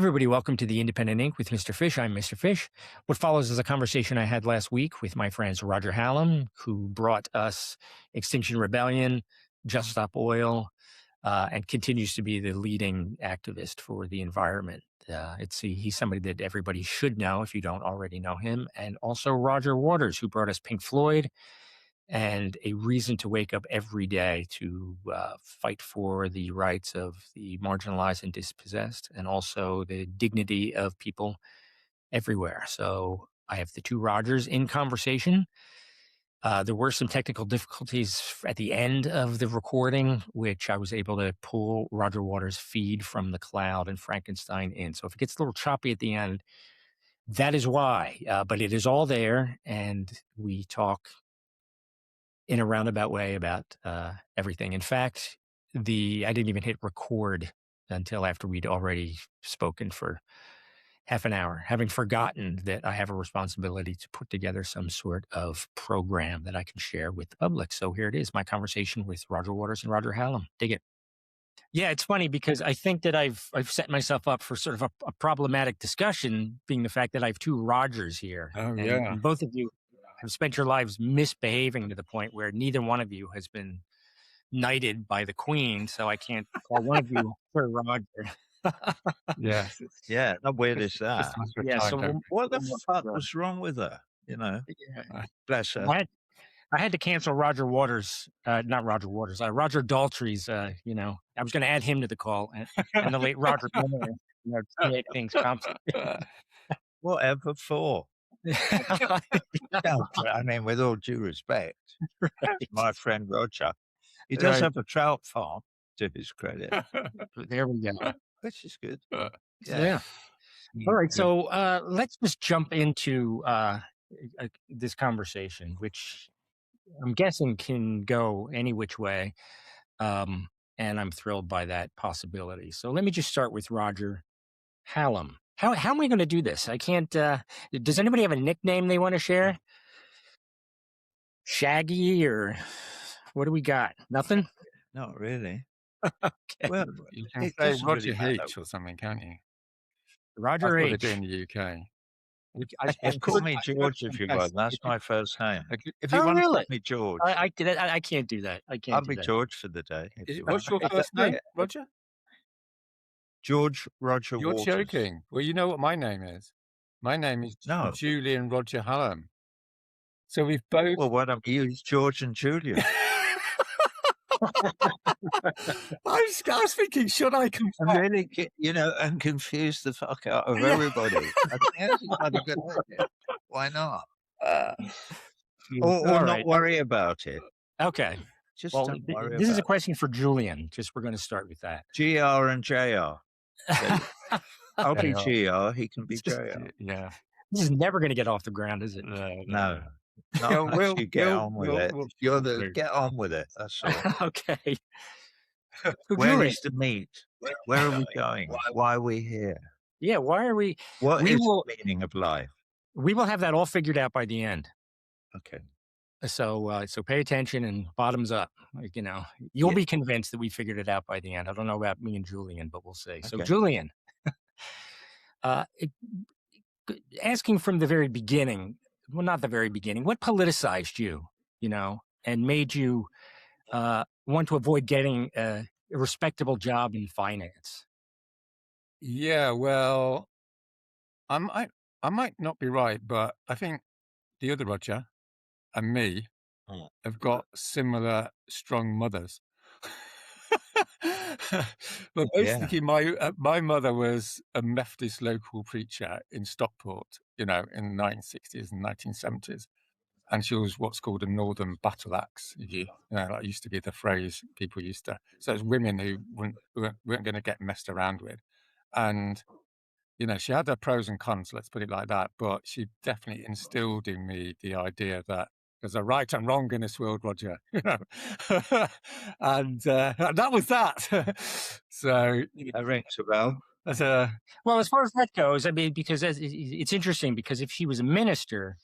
everybody. Welcome to the Independent Ink with Mr. Fish. I'm Mr. Fish. What follows is a conversation I had last week with my friends Roger Hallam, who brought us Extinction Rebellion, Just Stop Oil, and continues to be the leading activist for the environment. He's somebody that everybody should know if you don't already know him. And also Roger Waters, who brought us Pink Floyd and a reason to wake up every day to fight for the rights of the marginalized and dispossessed, and also the dignity of people everywhere. So I have the two Rogers in conversation. There were some technical difficulties at the end of the recording, which I was able to pull Roger Waters' feed from the cloud and Frankenstein in. So if it gets a little choppy at the end, that is why. But it is all there, and we talk in a roundabout way about everything. In fact, I didn't even hit record until after we'd already spoken for half an hour, having forgotten that I have a responsibility to put together some sort of program that I can share with the public. So here it is, my conversation with Roger Waters and Roger Hallam. Dig it. Yeah, it's funny because I think that I've set myself up for sort of a problematic discussion, being the fact that I have two Rogers here. Oh, and both of you have spent your lives misbehaving to the point where neither one of you has been knighted by the Queen, so I can't call one of you Sir Roger. Yes. Yeah, how weird is that? Yeah, so What the fuck was wrong with her? You know, bless her. I had to cancel Roger Waters, not Roger Waters, Roger Daltrey's, I was going to add him to the call, and the late Roger Miller, to make things complicated. Whatever for? I mean, with all due respect, Right. my friend Roger, he does have a trout farm, to his credit. There we go. Which is good. Yeah. All right, so let's just jump into this conversation, which I'm guessing can go any which way, and I'm thrilled by that possibility. So let me just start with Roger Hallam. How am I going to do this? I can't. Does anybody have a nickname they want to share? Shaggy, or what do we got? Nothing. Not really. Okay. Well, you can it say doesn't Roger really H or something, can't you? Roger That's what they H. do in the UK. Just call me George if you like. That's my first name. If you Oh, want to really? call me George, I can't do that. I can't. I'll do be that. George for the day. if you What's want. your first name, Roger? George Roger You're Waters. joking. Well, you know what my name is. My name is No. Julian Roger Hallam. So we've both. Well, why don't you use George and Julia? I was thinking, should I confess? And really, and confuse the fuck out of everybody. I think that's not a good idea. Why not? Or All not right. worry about it. Okay. Just Well, don't worry this is a about question for Julian. We're going to start with that. it. GR and JR. I'll be GR. He can be JR. Yeah. This is never going to get off the ground, is it? No. Not unless you get on with it. You're the get on with it. That's all. Okay. Where Julian, is the meat? Where are we going? Why are we here? yeah, why are we? What We is will- the meaning of life? We will have that all figured out by the end. Okay. So pay attention and bottoms up. You'll Yeah. be convinced that we figured it out by the end. I don't know about me and Julian, but we'll see. So Okay. Julian, asking from the very beginning, well, not the very beginning, what politicized you, and made you want to avoid getting a respectable job in finance? Yeah, well, I might not be right, but I think the other Roger and me have got similar strong mothers. But basically, my mother was a Methodist local preacher in Stockport, in the 1960s and 1970s. And she was what's called a Northern battle axe. That used to be the phrase people used to. So it's women who weren't going to get messed around with. And, she had her pros and cons, let's put it like that. But she definitely instilled in me the idea that there's a right and wrong in this world, Roger. And that was that. So That rings a bell. Well, as far as that goes, I mean, because it's interesting, because if she was a minister,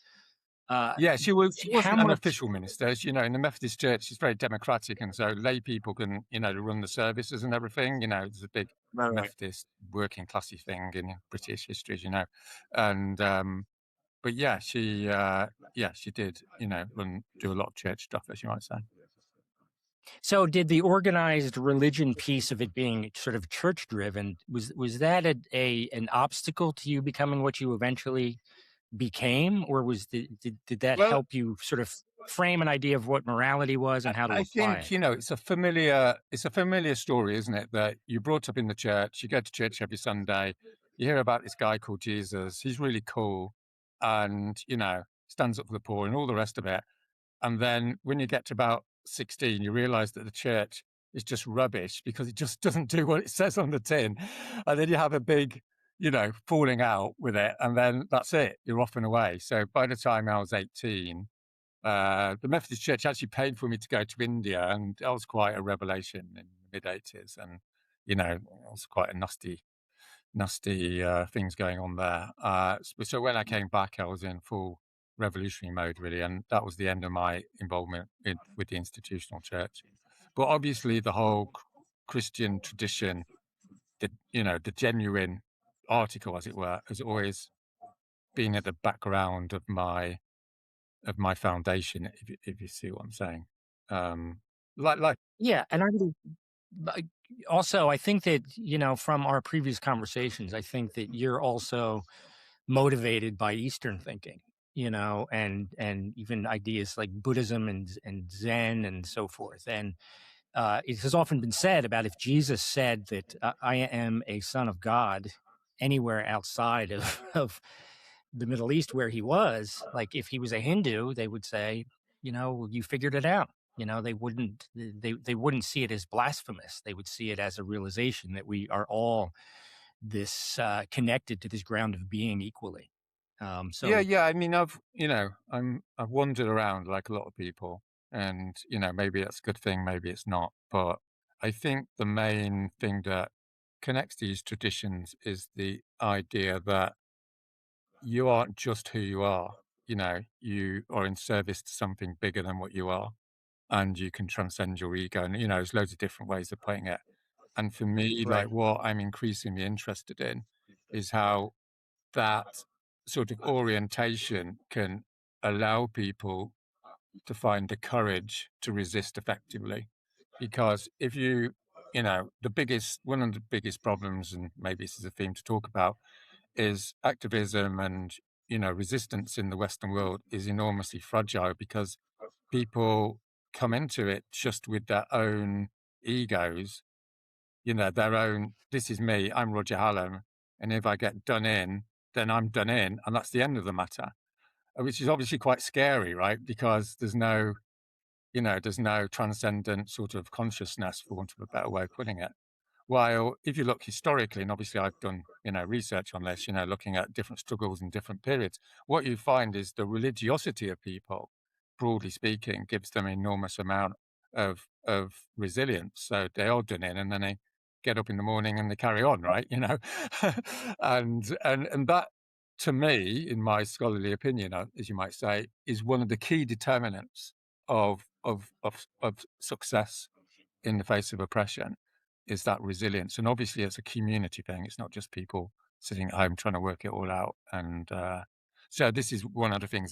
Yeah, she wasn't how an much? official minister. As you know, in the Methodist Church, it's very democratic, and so lay people can, run the services and everything. It's a big Right. Methodist working classy thing in British history, as you know. And but yeah, she did, do a lot of church stuff, as you might say. So did the organized religion piece of it being sort of church driven, was that an obstacle to you becoming what you eventually became, or did that Well, help you sort of frame an idea of what morality was and how to I apply think it? it's a familiar story, isn't it? That you're brought up in the church, you go to church every Sunday, you hear about this guy called Jesus. He's really cool, and stands up for the poor and all the rest of it. And then when you get to about 16, you realise that the church is just rubbish because it just doesn't do what it says on the tin, and then you have a big, falling out with it, and then that's it. You're off and away. So by the time I was 18. The Methodist Church actually paid for me to go to India, and that was quite a revelation in the mid-80s. And it was quite a nasty things going on there. So when I came back, I was in full revolutionary mode, really, and that was the end of my involvement with the institutional church. But obviously, the whole Christian tradition, the genuine article, as it were, has always been at the background of my foundation, if you see what I'm saying. Like Yeah, and I also, I think that, from our previous conversations, I think that you're also motivated by Eastern thinking, and even ideas like Buddhism and Zen and so forth. And it has often been said about if Jesus said that I am a son of God anywhere outside of, of the Middle East where he was, like if he was a Hindu, they would say, you figured it out. They wouldn't see it as blasphemous. They would see it as a realization that we are all this connected to this ground of being equally. So yeah. I mean, I've wandered around like a lot of people, and maybe that's a good thing, maybe it's not. But I think the main thing that connects these traditions is the idea that you aren't just who you are. You are in service to something bigger than what you are, and you can transcend your ego. And there's loads of different ways of putting it. And for me, Right. like what I'm increasingly interested in is how that sort of orientation can allow people to find the courage to resist effectively. Because if one of the biggest problems, and maybe this is a theme to talk about, is activism and, resistance in the Western world is enormously fragile because people come into it just with their own egos, their own, this is me, I'm Roger Hallam. And if I get done in, then I'm done in. And that's the end of the matter, which is obviously quite scary, right? Because there's no transcendent sort of consciousness, for want of a better way of putting it. While if you look historically, and obviously I've done, research on this, looking at different struggles in different periods, what you find is the religiosity of people, broadly speaking, gives them an enormous amount of resilience. So they are done in, and then they get up in the morning and they carry on, right? And that, to me, in my scholarly opinion, as you might say, is one of the key determinants of success in the face of oppression, is that resilience. And obviously it's a community thing. It's not just people sitting at home trying to work it all out. And so this is one of the things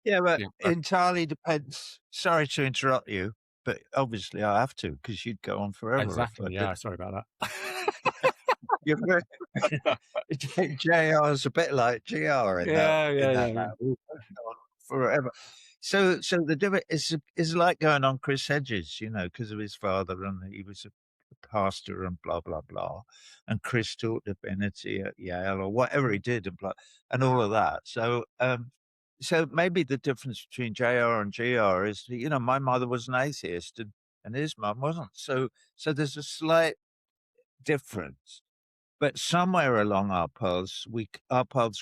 Yeah, but being entirely depends. Sorry to interrupt you, but obviously I have to because you'd go on forever. exactly. Yeah, sorry about that. You're very, JR is a bit like GR in that. We'll go on forever. So the difference is like going on Chris Hedges, because of his father, and he was a pastor and blah blah blah, and Chris taught divinity at Yale or whatever he did, and all of that. So maybe the difference between JR and GR is, my mother was an atheist and his mum wasn't. So there's a slight difference, but somewhere along our paths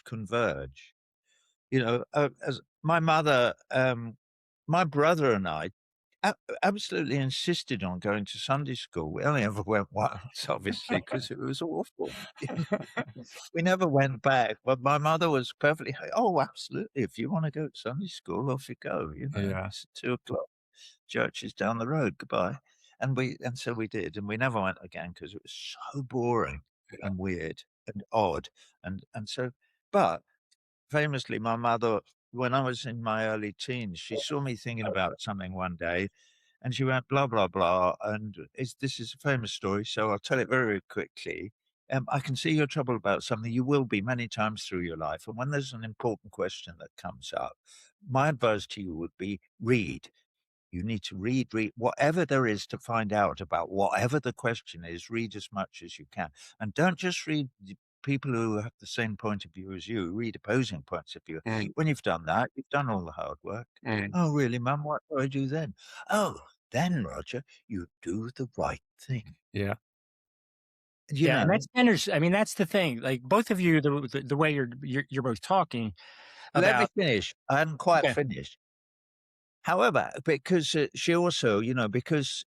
converge. As my mother, my brother and I absolutely insisted on going to Sunday school. We only ever went once, obviously, because it was awful. We never went back. But my mother was perfectly, oh, absolutely. If you want to go to Sunday school, off you go. It's 2:00. Church is down the road. Goodbye. And so we did, and we never went again because it was so boring and weird and odd, and so. But famously, my mother, when I was in my early teens, she saw me thinking about something one day, and she went, blah, blah, blah. And this is a famous story, so I'll tell it very quickly. I can see you're troubled about something. You will be many times through your life. And when there's an important question that comes up, my advice to you would be read. You need to read whatever there is to find out about whatever the question is. Read as much as you can. And don't just read people who have the same point of view as you. Read opposing points of view. When you've done that, you've done all the hard work. Oh, really, Mum? What do I do then? Oh, then, Roger, you do the right thing. Yeah. And that's I mean, that's the thing. Like, both of you, the way you're both talking about. Let me finish. I hadn't quite finished. However, because she also, because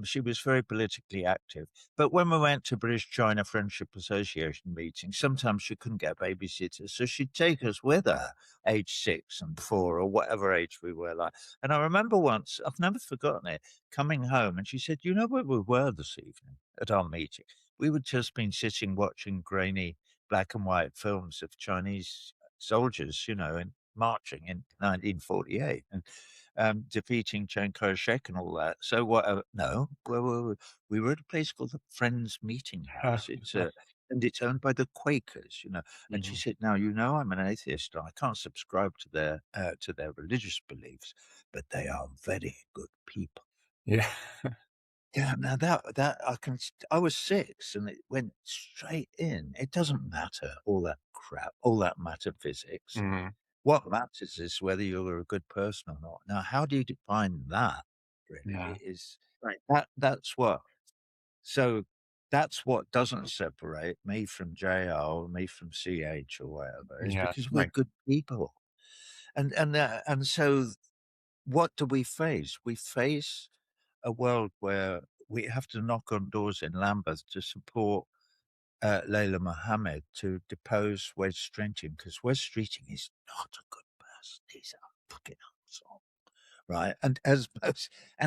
she was very politically active, but when we went to British-China Friendship Association meetings, sometimes she couldn't get a babysitter, so she'd take us with her, age 6 and 4 or whatever age we were like. And I remember once, I've never forgotten it, coming home, and she said, "You know where we were this evening at our meeting? We would just been sitting watching grainy black and white films of Chinese soldiers, and marching in 1948 and defeating Chiang Kai-shek and all that. So what? No, we were at a place called the Friends Meeting House. And it's owned by the Quakers, And she said, "Now I'm an atheist and I can't subscribe to their religious beliefs, but they are very good people." Yeah. Yeah, now that I was 6 and it went straight in. It doesn't matter, all that crap, all that metaphysics. What matters is whether you're a good person or not. Now, how do you define that? Really, is right. That's what. So that's what doesn't separate me from JR or me from CH or whatever. Is because we're good people, and so what do we face? We face a world where we have to knock on doors in Lambeth to support Layla Mohammed to depose Wes Streeting, because Wes Streeting is not a good person. He's a fucking asshole, right? And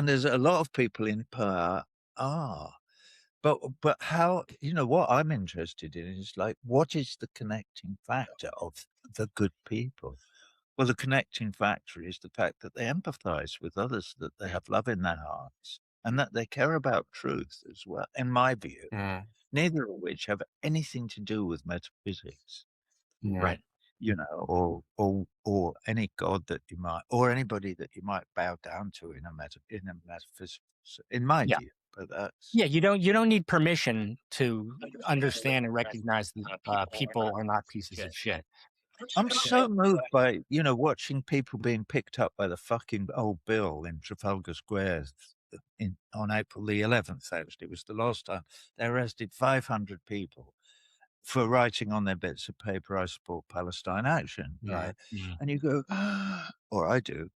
there's a lot of people in power are. But how, what I'm interested in is like, what is the connecting factor of the good people? Well, the connecting factor is the fact that they empathize with others, that they have love in their hearts, and that they care about truth as well, in my view. Neither of which have anything to do with metaphysics, right? Or any god that you might, or anybody that you might bow down to in a metaphysics, in my view. But that's you don't need permission to understand and recognize that people are not pieces of shit. I'm so moved by watching people being picked up by the fucking old Bill in Trafalgar Square on April the 11th. Actually, it was the last time they arrested 500 people for writing on their bits of paper, "I support Palestine action," right? And you go, or I do.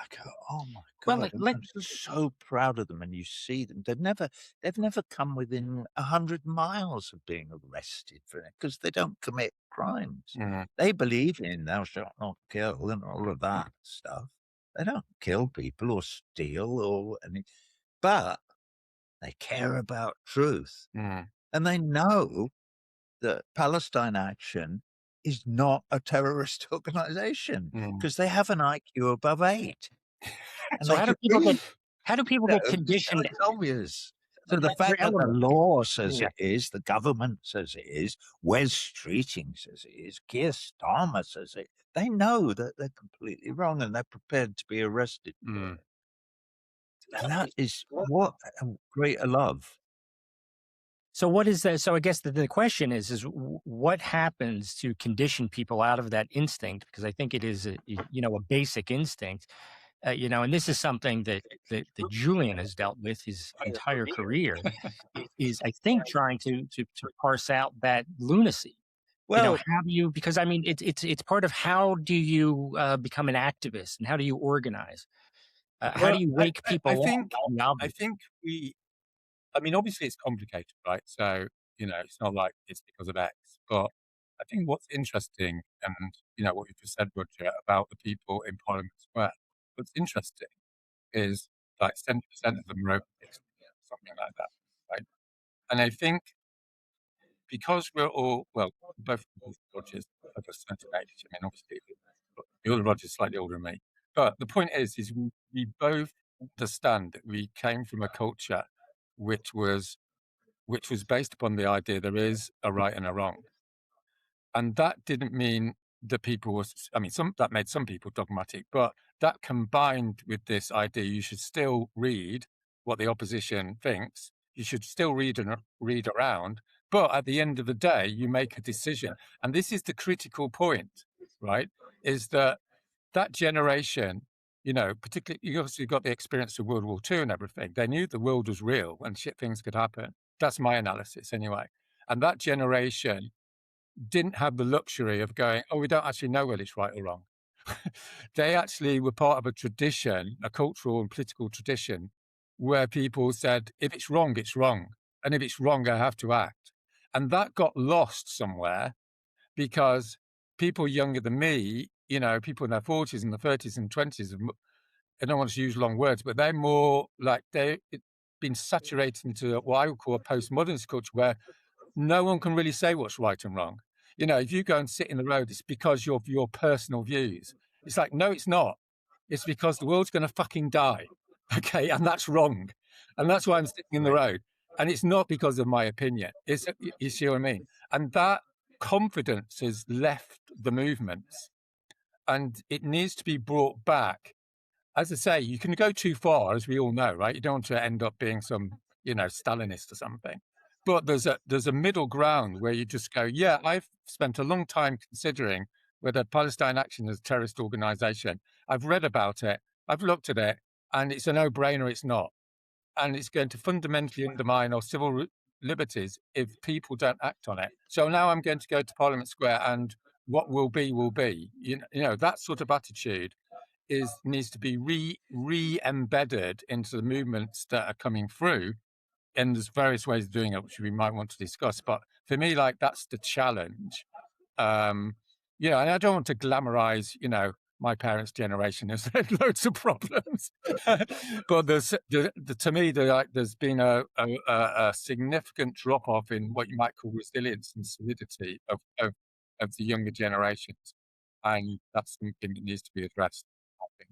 I go, oh my God, I'm so proud of them. And you see them; they've never come within 100 miles of being arrested for it because they don't commit crimes. They believe in "thou shalt not kill" and all of that stuff. They don't kill people or steal or anything, but they care about truth, and they know that Palestine Action is not a terrorist organization because they have an IQ above 8. So how do people get conditioned? It's obvious. So the fact that the law says it is, the government says it is, Wes Streeting says it is, Keir Starmer says it, they know that they're completely wrong and they're prepared to be arrested for it. And that is what a greater love. So what is that? So I guess the question is what happens to condition people out of that instinct? Because I think it is a basic instinct, and this is something that Julian has dealt with his entire career. Is I think trying to parse out that lunacy. Well, how do you? Because I mean, it's part of how do you become an activist and how do you organize? How do you wake people up? I think I mean, obviously it's complicated, right? So, it's not like it's because of X, but I think what's interesting and, what you just said, Roger, about the people in Parliament Square, what's interesting is like 70% of them are over 60, something like that, right? And I think because we're all, well, both Rogers of a certain age, I mean, obviously the older Roger's slightly older than me, but the point is we both understand that we came from a culture which was based upon the idea there is a right and a wrong. And that didn't mean that people were, I mean, that made some people dogmatic, but that combined with this idea you should still read what the opposition thinks, you should still read around, but at the end of the day, you make a decision. And this is the critical point, right? Is that generation, particularly, you obviously got the experience of World War II and everything. They knew the world was real and shit things could happen. That's my analysis anyway. And that generation didn't have the luxury of going, oh, we don't actually know whether it's right or wrong. They actually were part of a tradition, a cultural and political tradition, where people said, if it's wrong, it's wrong. And if it's wrong, I have to act. And that got lost somewhere because people younger than me, people in their 40s and the 30s and 20s, I don't want to use long words, but they're more like they've been saturated into what I would call a postmodernist culture where no one can really say what's right and wrong. If you go and sit in the road, it's because of your personal views. It's like, no, it's not. It's because the world's going to fucking die. Okay. And that's wrong. And that's why I'm sitting in the road. And it's not because of my opinion. You see what I mean? And that confidence has left the movements and it needs to be brought back. As I say, you can go too far, as we all know, right? You don't want to end up being some, Stalinist or something. But there's a middle ground where you just go, yeah, I've spent a long time considering whether Palestine Action is a terrorist organization. I've read about it, I've looked at it, and it's a no-brainer, it's not. And it's going to fundamentally undermine our civil liberties if people don't act on it. So now I'm going to go to Parliament Square and what will be, will be. That sort of attitude needs to be re-embedded into the movements that are coming through. And there's various ways of doing it, which we might want to discuss. But for me, that's the challenge. And I don't want to glamorize, my parents' generation has had loads of problems. But to me, there's been a significant drop off in what you might call resilience and solidity of the younger generations. And that's something that needs to be addressed, I think.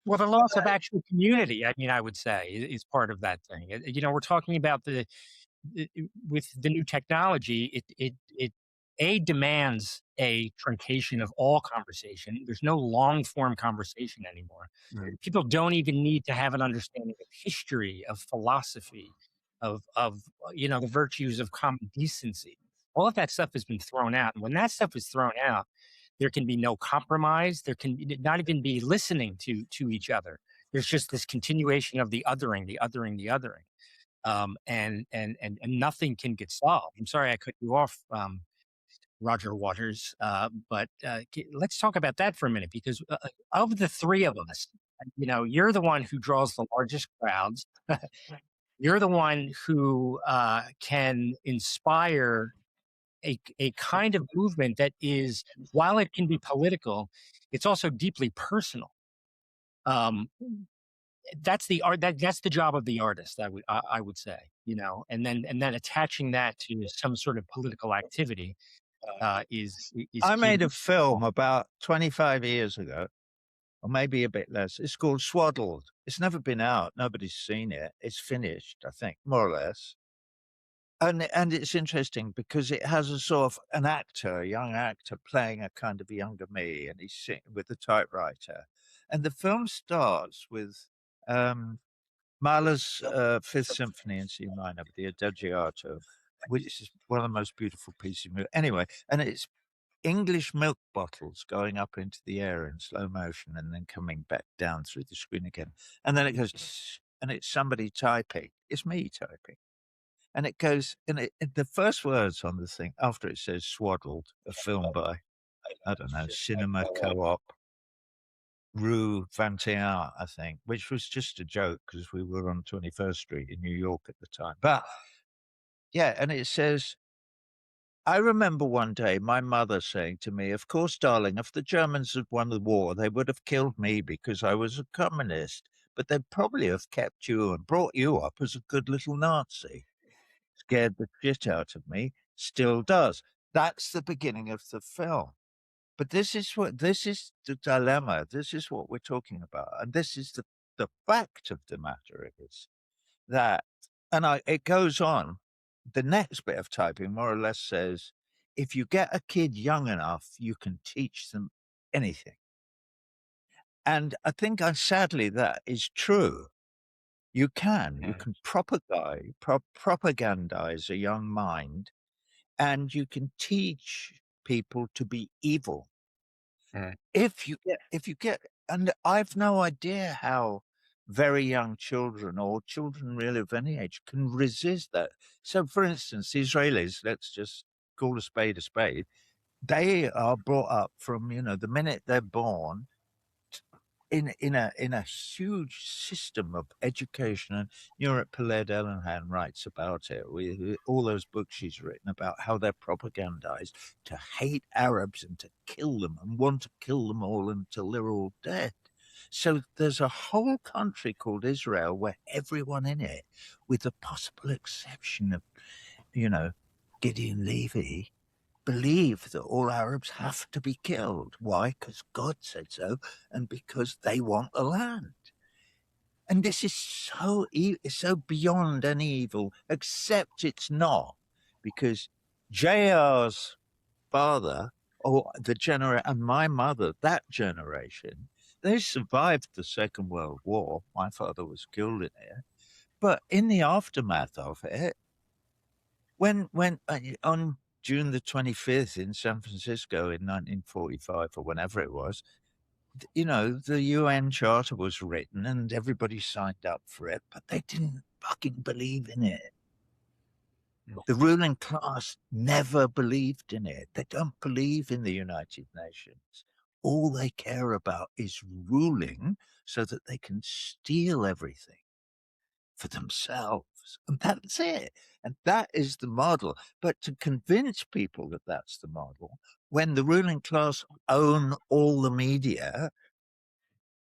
Well, the loss of actual community, I mean, I would say is part of that thing. We're talking about with the new technology, it demands a truncation of all conversation. There's no long form conversation anymore. Right. People don't even need to have an understanding of history, of philosophy, of the virtues of common decency. All of that stuff has been thrown out. And when that stuff is thrown out, there can be no compromise. There can not even be listening to each other. There's just this continuation of the othering, and nothing can get solved. I'm sorry I cut you off, Roger Waters, but let's talk about that for a minute, because of the three of us, you're the one who draws the largest crowds. You're the one who can inspire a kind of movement that is, while it can be political, it's also deeply personal. That's the art. That's the job of the artist. I would say, and then attaching that to some sort of political activity is. I made a film about 25 years ago, or maybe a bit less. It's called Swaddled. It's never been out. Nobody's seen it. It's finished, I think, more or less. And it's interesting because it has a sort of a young actor playing a kind of younger me, and he's sitting with the typewriter. And the film starts with Mahler's Fifth Symphony in C minor, the Adagiato, which is one of the most beautiful pieces of music. Anyway, and it's English milk bottles going up into the air in slow motion and then coming back down through the screen again. And then it goes, and it's somebody typing. It's me typing. And it goes, and the first words on the thing, after it says Swaddled, a film by, I don't know, Cinema Co-op, Rue 21, I think, which was just a joke because we were on 21st Street in New York at the time. But yeah, and it says, I remember one day my mother saying to me, of course, darling, if the Germans had won the war, they would have killed me because I was a communist, but they'd probably have kept you and brought you up as a good little Nazi. Scared the shit out of me, still does. That's the beginning of the film. But this is the dilemma. This is what we're talking about. And this is the fact of the matter is that, and it goes on, the next bit of typing more or less says, if you get a kid young enough, you can teach them anything. And I think, sadly, that is true. You can propagandize a young mind, and you can teach people to be evil. If you get, and I've no idea how very young children or children really of any age can resist that. So, for instance, the Israelis, let's just call a spade, they are brought up from, the minute they're born in a huge system of education. And Europe Peled Ellenhan writes about it with all those books she's written about how they're propagandized to hate Arabs and to kill them and want to kill them all until they're all dead. So there's a whole country called Israel where everyone in it, with the possible exception of, Gideon Levy, believe that all Arabs have to be killed. Why? Because God said so, and because they want the land. And this is so beyond any evil, except it's not, because JR's father, or and my mother, that generation, they survived the Second World War. My father was killed in it. But in the aftermath of it, when on June the 25th in San Francisco in 1945 or whenever it was, the UN Charter was written and everybody signed up for it, but they didn't fucking believe in it. The ruling class never believed in it. They don't believe in the United Nations. All they care about is ruling so that they can steal everything for themselves. And that's it. And that is the model. But to convince people that that's the model, when the ruling class own all the media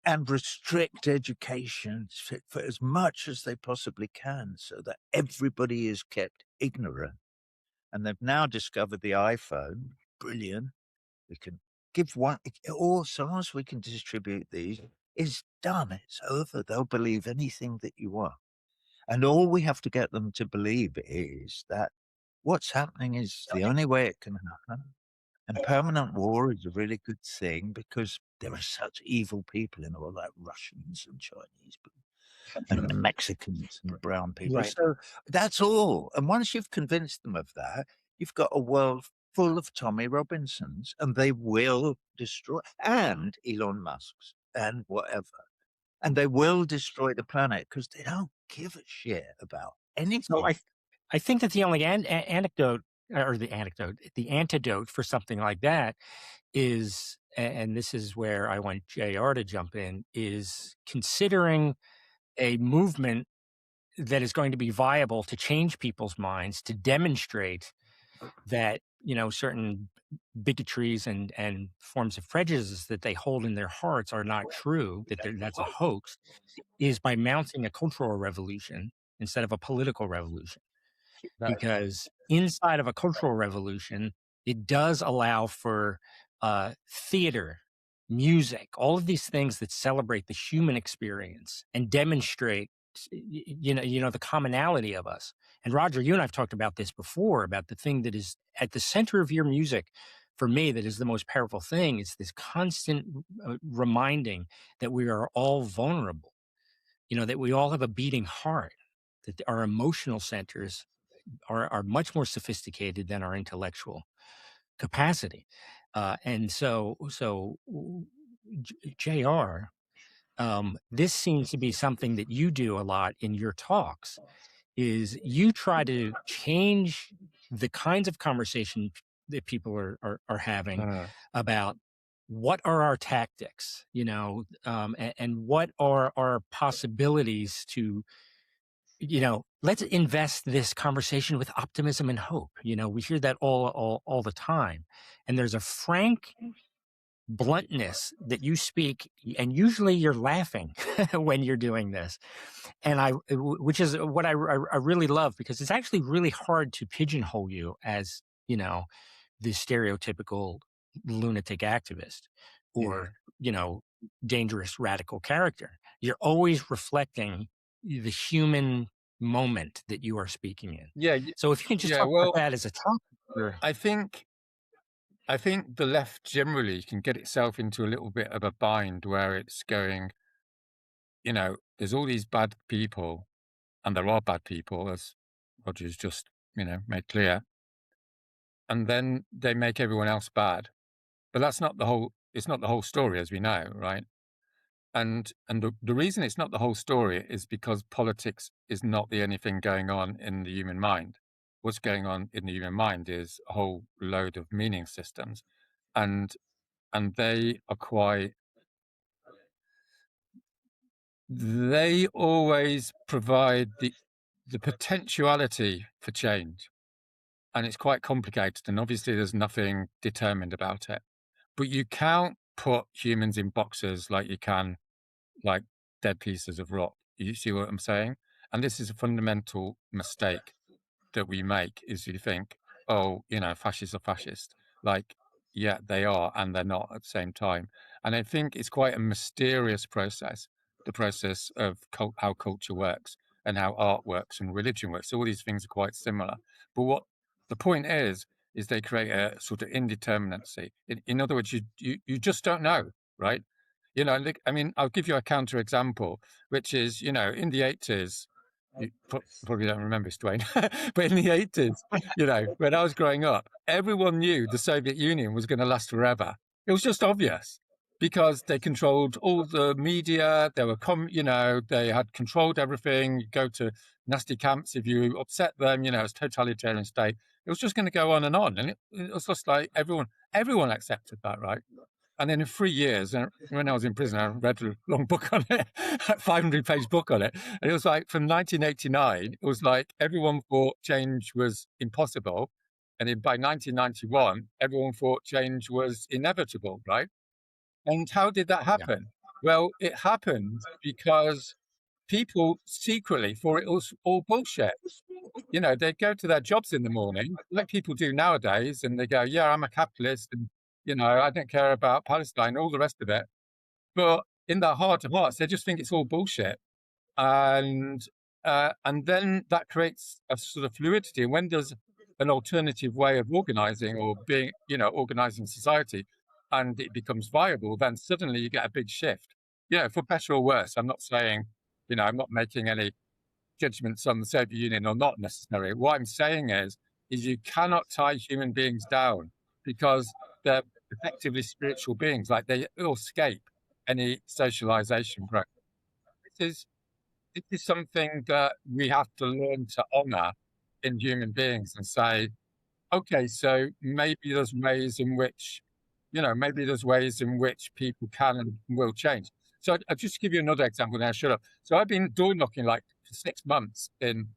and restrict education for as much as they possibly can so that everybody is kept ignorant. And they've now discovered the iPhone. Brilliant. We can give one, all so long as we can distribute these, it's done. It's over. They'll believe anything that you want. And all we have to get them to believe is that what's happening is the only way it can happen. And permanent war is a really good thing because there are such evil people in all that, Russians and Chinese and Mexicans and brown people. Right. So that's all. And once you've convinced them of that, you've got a world full of Tommy Robinsons, and they will destroy, and Elon Musk's and whatever. And they will destroy the planet because they don't give a shit about anything. So I think that the only antidote for something like that is, and this is where I want JR to jump in, is considering a movement that is going to be viable to change people's minds, to demonstrate that, certain bigotries and forms of prejudices that they hold in their hearts are not true, that's a hoax, is by mounting a cultural revolution instead of a political revolution. Because inside of a cultural revolution, it does allow for theater, music, all of these things that celebrate the human experience and demonstrate, the commonality of us. And Roger, you and I've talked about this before, about the thing that is at the center of your music. For me, that is the most powerful thing. It's this constant reminding that we are all vulnerable, that we all have a beating heart, that our emotional centers are much more sophisticated than our intellectual capacity. And so JR, this seems to be something that you do a lot in your talks, is you try to change the kinds of conversation that people are having about what are our tactics, and what are our possibilities to, let's invest this conversation with optimism and hope. We hear that all the time. And there's a frank bluntness that you speak, and usually you're laughing when you're doing this. And which is what I really love, because it's actually really hard to pigeonhole you as, the stereotypical lunatic activist or, dangerous radical character. You're always reflecting the human moment that you are speaking in. Yeah. So if you can just talk about that as a topic. I think the left generally can get itself into a little bit of a bind where it's going, there's all these bad people, and there are bad people, as Roger's just, made clear. And then they make everyone else bad. But it's not the whole story, as we know, right? And the reason it's not the whole story is because politics is not the only thing going on in the human mind. What's going on in the human mind is a whole load of meaning systems, and they are they always provide the potentiality for change, and it's quite complicated, and obviously there's nothing determined about it. But you can't put humans in boxes like you can like dead pieces of rock. You see what I'm saying? And this is a fundamental mistake that we make, is you think, oh, fascists are fascist. Like, yeah, they are, and they're not at the same time. And I think it's quite a mysterious process, the process of how culture works and how art works and religion works. So all these things are quite similar. But what the point is they create a sort of indeterminacy. In other words, you just don't know, right? I mean, I'll give you a counter example, which is, in the 80s, you probably don't remember this, Dwayne, but in the 80s, when I was growing up, everyone knew the Soviet Union was going to last forever. It was just obvious because they controlled all the media. They were, they had controlled everything. You go to nasty camps if you upset them, it's a totalitarian state. It was just going to go on. And it was just like everyone accepted that, right? And then in 3 years, when I was in prison, I read a long book on it, a 500-page book on it. And it was like from 1989, it was like everyone thought change was impossible. And by 1991, everyone thought change was inevitable, right? And how did that happen? Yeah. Well, it happened because people secretly thought it was all bullshit. They'd go to their jobs in the morning, like people do nowadays, and they go, yeah, I'm a capitalist, and I don't care about Palestine, all the rest of it. But in their heart of hearts, they just think it's all bullshit. And then that creates a sort of fluidity. And when there's an alternative way of organizing or being, organizing society, and it becomes viable, then suddenly you get a big shift. For better or worse. I'm not saying, I'm not making any judgments on the Soviet Union or not necessarily. What I'm saying is you cannot tie human beings down because they're effectively spiritual beings. Like they escape any socialization process. This is something that we have to learn to honor in human beings and say, okay, so maybe there's ways in which, people can and will change. So I'll just give you another example now, shut up. So I've been door knocking like for 6 months in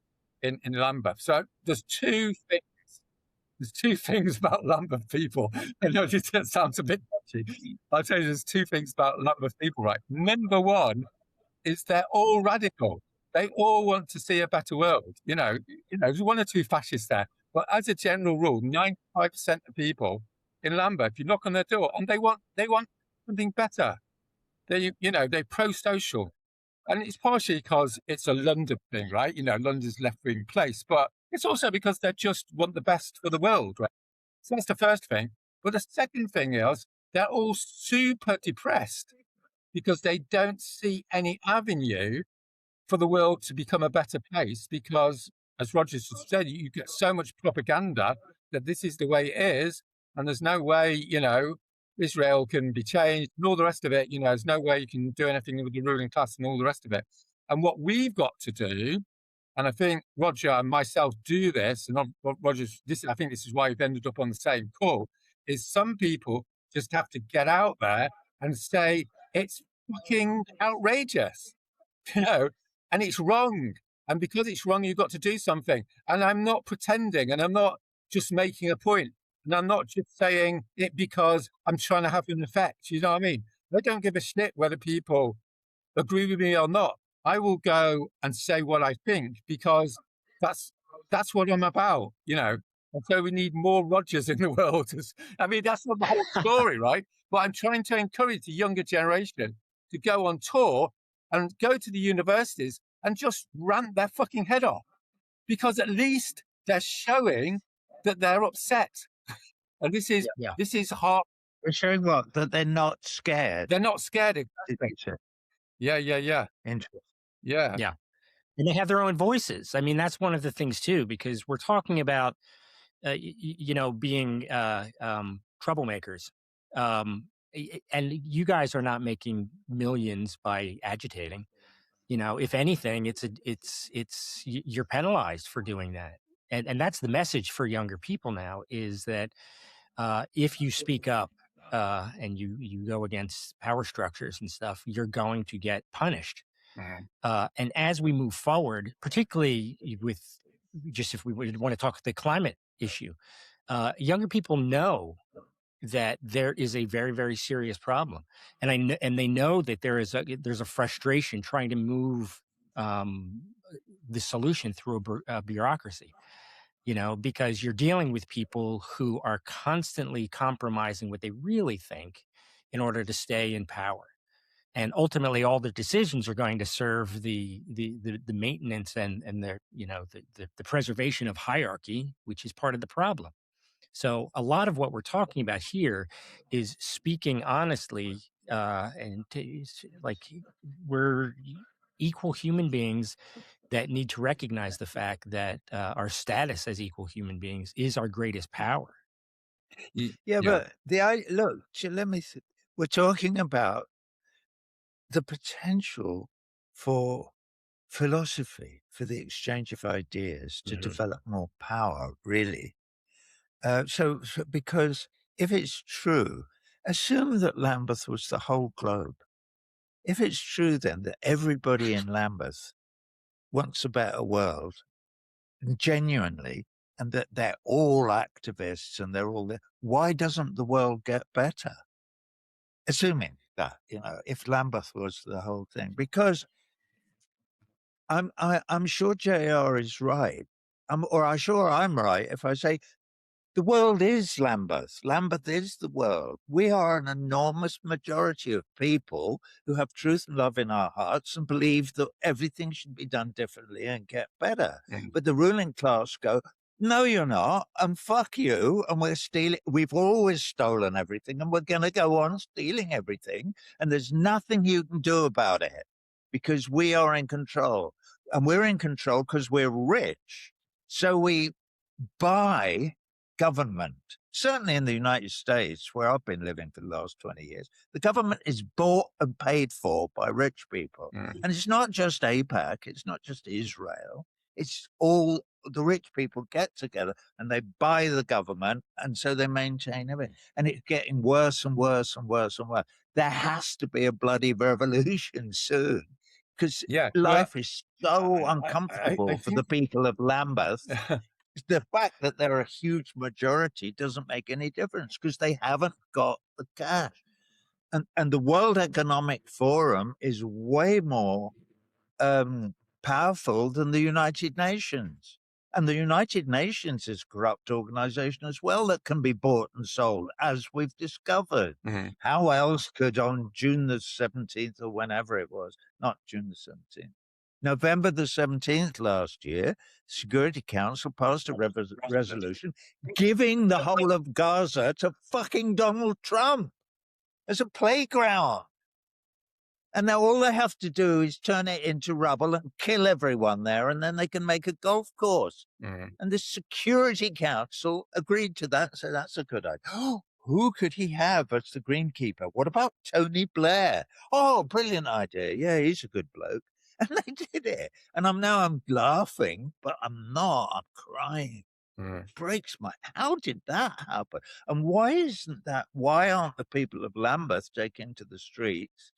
Lambeth. So there's two things about Lambeth people. I know this sounds a bit touchy. I'll tell you, there's two things about Lambeth people, right? Number one is they're all radical. They all want to see a better world. There's one or two fascists there. But as a general rule, 95% of people in Lambeth, you knock on their door and they want something better. They're pro-social. And it's partially because it's a London thing, right? London's left-wing place, but it's also because they just want the best for the world, right? So that's the first thing. But the second thing is they're all super depressed because they don't see any avenue for the world to become a better place because, as Roger said, you get so much propaganda that this is the way it is, and there's no way, Israel can be changed and all the rest of it. There's no way you can do anything with the ruling class and all the rest of it. And what we've got to do, and I think Roger and myself do this, and Roger's, I think this is why we've ended up on the same call, is some people just have to get out there and say, it's fucking outrageous, and it's wrong. And because it's wrong, you've got to do something. And I'm not pretending, and I'm not just making a point, and I'm not just saying it because I'm trying to have an effect. You know what I mean? I don't give a shit whether people agree with me or not. I will go and say what I think because that's what I'm about, And so we need more Rogers in the world. I mean, that's not the whole story, right? But I'm trying to encourage the younger generation to go on tour and go to the universities and just rant their fucking head off, because at least they're showing that they're upset. And this is hard. They're showing what? That they're not scared. They're not scared. Exactly. Yeah. Interesting. Yeah. And they have their own voices. I mean, that's one of the things too, because we're talking about, being troublemakers. And you guys are not making millions by agitating. If anything, you're penalized for doing that. And that's the message for younger people now, is that if you speak up and you go against power structures and stuff, you're going to get punished. And as we move forward, particularly with if we want to talk the climate issue, younger people know that there is a very, very serious problem, and they know that there's a frustration trying to move the solution through a bureaucracy. Because you're dealing with people who are constantly compromising what they really think in order to stay in power. And ultimately, all the decisions are going to serve the maintenance and the preservation of hierarchy, which is part of the problem. So a lot of what we're talking about here is speaking honestly, we're equal human beings that need to recognize the fact that our status as equal human beings is our greatest power. Yeah. But look, let me. We're talking about the potential for philosophy, for the exchange of ideas to develop more power, really. So because if it's true, assume that Lambeth was the whole globe. If it's true then that everybody in Lambeth wants a better world, genuinely, and that they're all activists and they're all there, why doesn't the world get better? Assuming that, if Lambeth was the whole thing, because I'm sure JR is right, or I'm sure I'm right if I say the world is Lambeth. Lambeth is the world. We are an enormous majority of people who have truth and love in our hearts and believe that everything should be done differently and get better. But the ruling class go, no, you're not, and fuck you, and we're stealing. We've always stolen everything, and we're going to go on stealing everything, and there's nothing you can do about it because we are in control. And we're in control because we're rich. So we buy government. Certainly in the United States, where I've been living for the last 20 years, the government is bought and paid for by rich people. And it's not just AIPAC, it's not just Israel, it's all the rich people get together and they buy the government, and so they maintain everything. And it's getting worse and worse and worse and worse. There has to be a bloody revolution soon, because life is so uncomfortable for the people of Lambeth. The fact that they're a huge majority doesn't make any difference because they haven't got the cash. And the World Economic Forum is way more powerful than the United Nations. And the United Nations is a corrupt organization as well that can be bought and sold, as we've discovered. How else could on June the 17th or whenever it was, not June the 17th, November the 17th last year, Security Council passed a resolution giving the whole of Gaza to fucking Donald Trump as a playground. And now all they have to do is turn it into rubble and kill everyone there, and then they can make a golf course. And the Security Council agreed to that, so that's a good idea. Oh, who could he have as the greenkeeper? What about Tony Blair? Oh, brilliant idea. Yeah, he's a good bloke. And they did it. And I'm laughing, but I'm not. I'm crying. breaks my. How did that happen? And why aren't the people of Lambeth taking to the streets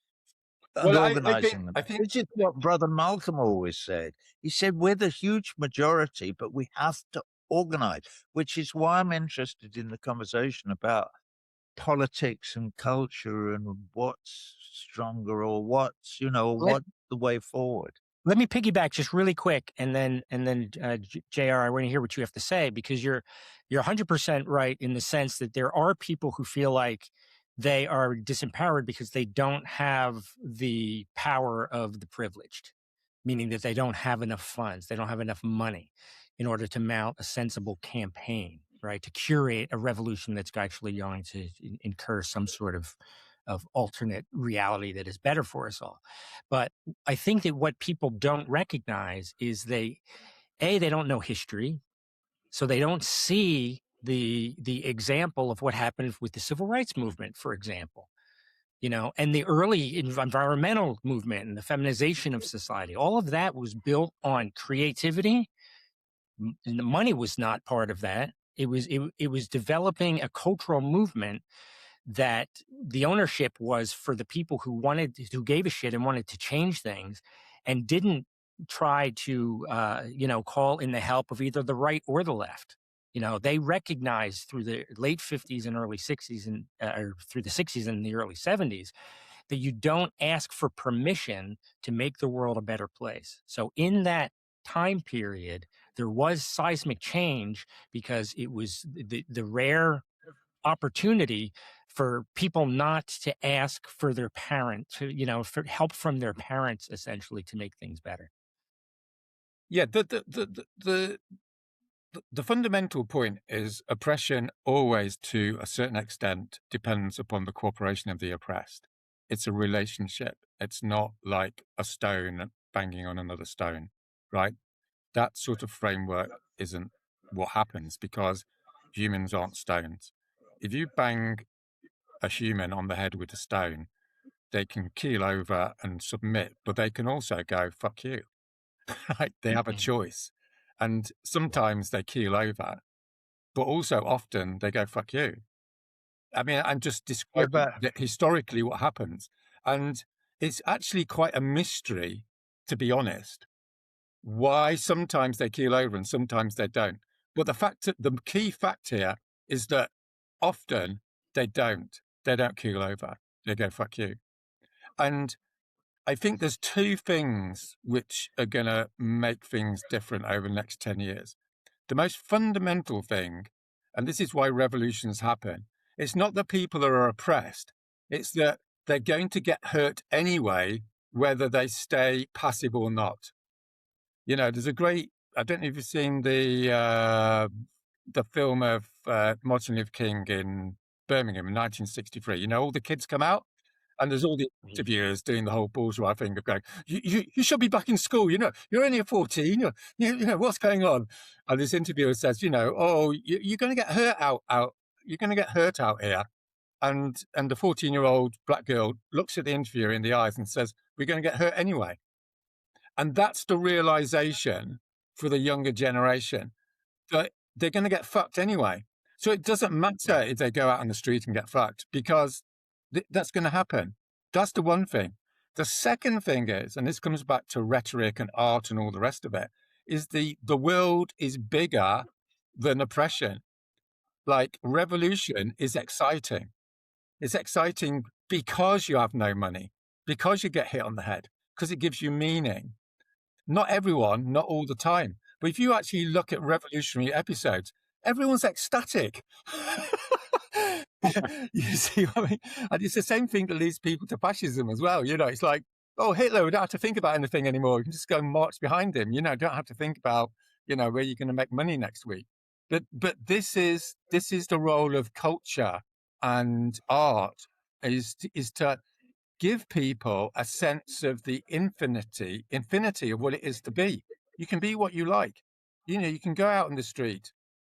and organising them? Which is what Brother Malcolm always said. He said, we're the huge majority, but we have to organise, which is why I'm interested in the conversation about politics and culture and what's stronger or what's, what's the way forward. Let me piggyback just really quick, and then JR, I want to hear what you have to say, because you're 100% right in the sense that there are people who feel like they are disempowered because they don't have the power of the privileged, meaning that they don't have enough funds, they don't have enough money in order to mount a sensible campaign, right, to curate a revolution that's actually going to incur some sort of alternate reality that is better for us all. But I think that what people don't recognize is they don't know history, so they don't see the example of what happened with the civil rights movement, for example, and the early environmental movement and the feminization of society. All of that was built on creativity, and the money was not part of that. It was developing a cultural movement that the ownership was for the people who gave a shit and wanted to change things, and didn't try to, call in the help of either the right or the left. They recognized through the late 50s and early 60s or through the 60s and the early 70s that you don't ask for permission to make the world a better place. So in that time period, there was seismic change because it was the rare opportunity for people not to ask for their parent for help from their parents, essentially, to make things better. Yeah, the fundamental point is oppression always, to a certain extent, depends upon the cooperation of the oppressed. It's a relationship. It's not like a stone banging on another stone, right? That sort of framework isn't what happens, because humans aren't stones. If you bang a human on the head with a stone, they can keel over and submit, but they can also go, fuck you. Right? They have a choice. And sometimes they keel over, but also often they go, fuck you. I mean, I'm just describing historically what happens. And it's actually quite a mystery, to be honest, why sometimes they keel over and sometimes they don't. But the key fact here is that often they don't keel over. They go, fuck you. And I think there's two things which are going to make things different over the next 10 years. The most fundamental thing, and this is why revolutions happen, it's not that people are oppressed. It's that they're going to get hurt anyway, whether they stay passive or not. There's a great, I don't know if you've seen the film of Martin Luther King in Birmingham in 1963. All the kids come out, and there's all the interviewers doing the whole bourgeois thing of going, you should be back in school. You're only 14. What's going on? And this interviewer says, you're going to get hurt out. You're going to get hurt out here. And the 14-year-old black girl looks at the interviewer in the eyes and says, we're going to get hurt anyway. And that's the realization for the younger generation, that they're going to get fucked anyway. So it doesn't matter if they go out on the street and get fucked, because that's going to happen. That's the one thing. The second thing is, and this comes back to rhetoric and art and all the rest of it, is the world is bigger than oppression. Like, revolution is exciting. It's exciting because you have no money, because you get hit on the head, because it gives you meaning. Not everyone, not all the time. But if you actually look at revolutionary episodes, everyone's ecstatic. You see what I mean? And it's the same thing that leads people to fascism as well. It's like, oh, Hitler, we don't have to think about anything anymore. You can just go and march behind him. Don't have to think about, where you're going to make money next week. But this is the role of culture and art, is to give people a sense of the infinity of what it is to be. You can be what you like. You can go out on the street.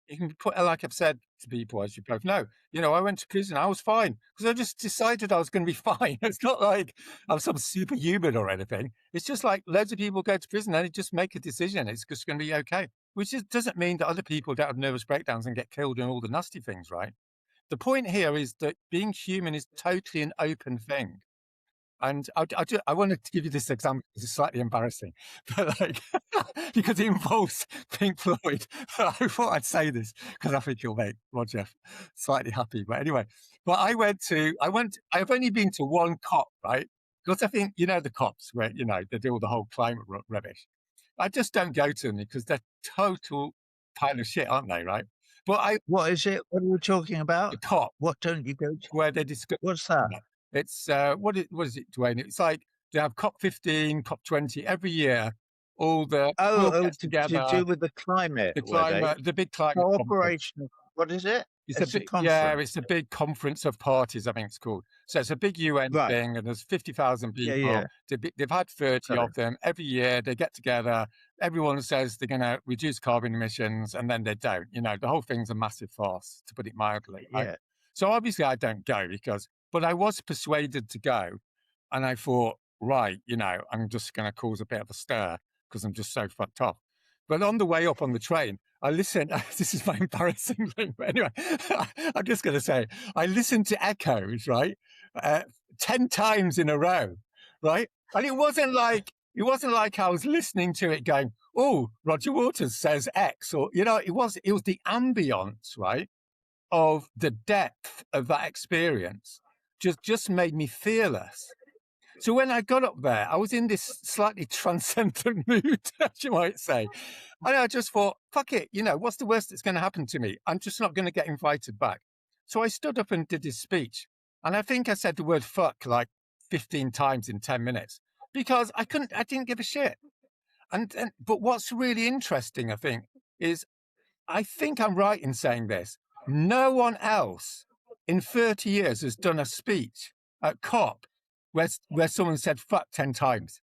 You can put, like I've said to people, as you both know, I went to prison. I was fine because I just decided I was going to be fine. It's not like I'm some superhuman or anything. It's just like loads of people go to prison and they just make a decision. It's just going to be okay. which doesn't mean that other people don't have nervous breakdowns and get killed and all the nasty things, right? The point here is that being human is totally an open thing. And I wanted to give you this example. It's slightly embarrassing, but like because it involves Pink Floyd. But I thought I'd say this because I think you'll make Roger slightly happy. But anyway, I've only been to one COP, right? Because I think, you know, the COPs where, you know, they do all the whole climate rubbish. I just don't go to them because they're total pile of shit, aren't they? Right? But what is it? What are we talking about? The COP. What don't you go to? Where they discuss. What's that? It's what is it, Dwayne? It's like they have COP15, COP20 every year. All get together to do with the climate. The big climate cooperation. What is it? It's a it's a big conference of parties, I think it's called. So it's a big UN thing, and there's 50,000 people. Yeah. They've had 30 of them every year. They get together. Everyone says they're going to reduce carbon emissions, and then they don't. You know, the whole thing's a massive farce, to put it mildly. Right? Yeah. So obviously I don't go but I was persuaded to go, and I thought, right, you know, I'm just going to cause a bit of a stir because I'm just so fucked off. But on the way up on the train, I listened. This is my embarrassing thing, but anyway, I'm just going to say I listened to Echoes, right, 10 times in a row, right, and it wasn't like I was listening to it going, oh, Roger Waters says X, or you know, it was the ambience, right, of the depth of that experience just made me fearless. So when I got up there, I was in this slightly transcendent mood, as you might say. And I just thought, fuck it, you know, what's the worst that's going to happen to me? I'm just not going to get invited back. So I stood up and did this speech. And I think I said the word fuck like 15 times in 10 minutes because I didn't give a shit. But what's really interesting, I think, is I think I'm right in saying this. No one else in 30 years has done a speech at COP where someone said fuck 10 times.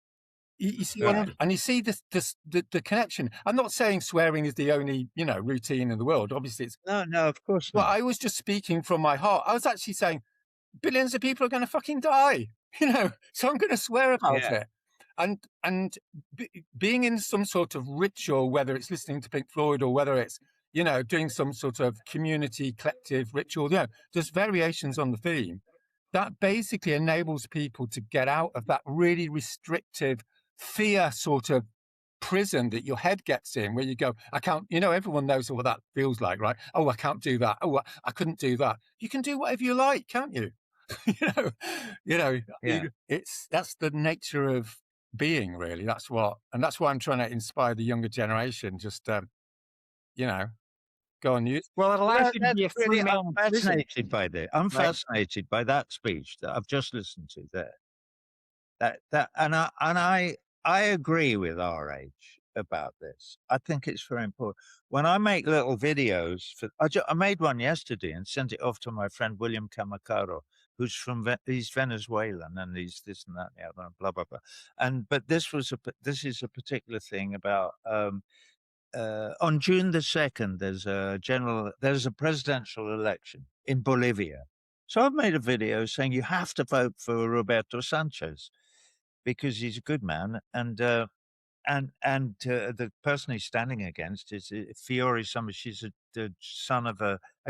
You see, and you see the connection. I'm not saying swearing is the only, you know, routine in the world. Obviously, it's no, of course not. But I was just speaking from my heart. I was actually saying billions of people are going to fucking die, you know, so I'm going to swear about it. And being in some sort of ritual, whether it's listening to Pink Floyd or whether it's, you know, doing some sort of community collective ritual, you know, there's variations on the theme that basically enables people to get out of that really restrictive fear sort of prison that your head gets in, where you go, I can't, you know, everyone knows what that feels like, right? Oh, I can't do that. Oh, I couldn't do that. You can do whatever you like, can't you? That's the nature of being, really. That's why I'm trying to inspire the younger generation. Just, you know, go on news. Well, it allows you to be a free man. I'm fascinated by that. I'm fascinated by that speech that I've just listened to there. I agree with outrage about this. I think it's very important. When I make little videos, I made one yesterday and sent it off to my friend William Camacaro, who's he's Venezuelan, and he's this and that and the other, and blah blah blah. But this is a particular thing about. On June the 2nd, there's a presidential election in Bolivia. So I've made a video saying you have to vote for Roberto Sanchez because he's a good man, and the person he's standing against is Fiore Summer. She's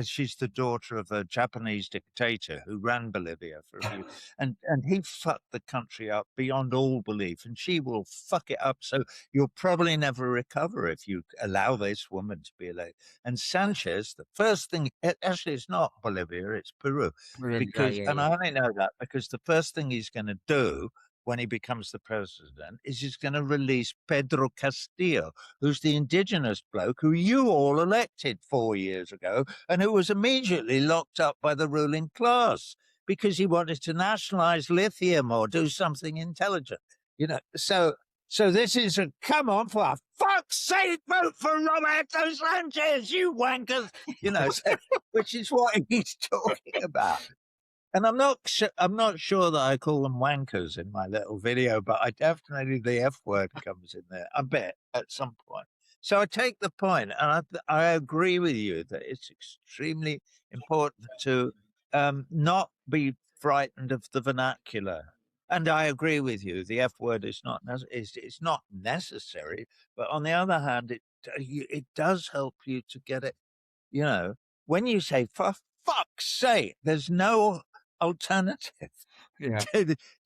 she's the daughter of a Japanese dictator who ran Bolivia for a few, and he fucked the country up beyond all belief, and she will fuck it up. So you'll probably never recover if you allow this woman to be elected. And Sanchez, the first thing, actually, it's not Bolivia, it's Peru, and I only know that because the first thing he's going to do when he becomes the president is he's going to release Pedro Castillo, who's the indigenous bloke who you all elected 4 years ago and who was immediately locked up by the ruling class because he wanted to nationalize lithium or do something intelligent. You know, so this is come on, for fuck's sake, vote for Roberto Sanchez, you wankers, you know, which is what he's talking about. And I'm not sure that I call them wankers in my little video, but I definitely, the F word comes in there, I bet, at some point. So I take the point, and I agree with you that it's extremely important to not be frightened of the vernacular. And I agree with you, the F word is it's not necessary, but on the other hand, it does help you to get it. You know, when you say, for fuck's sake, there's no alternative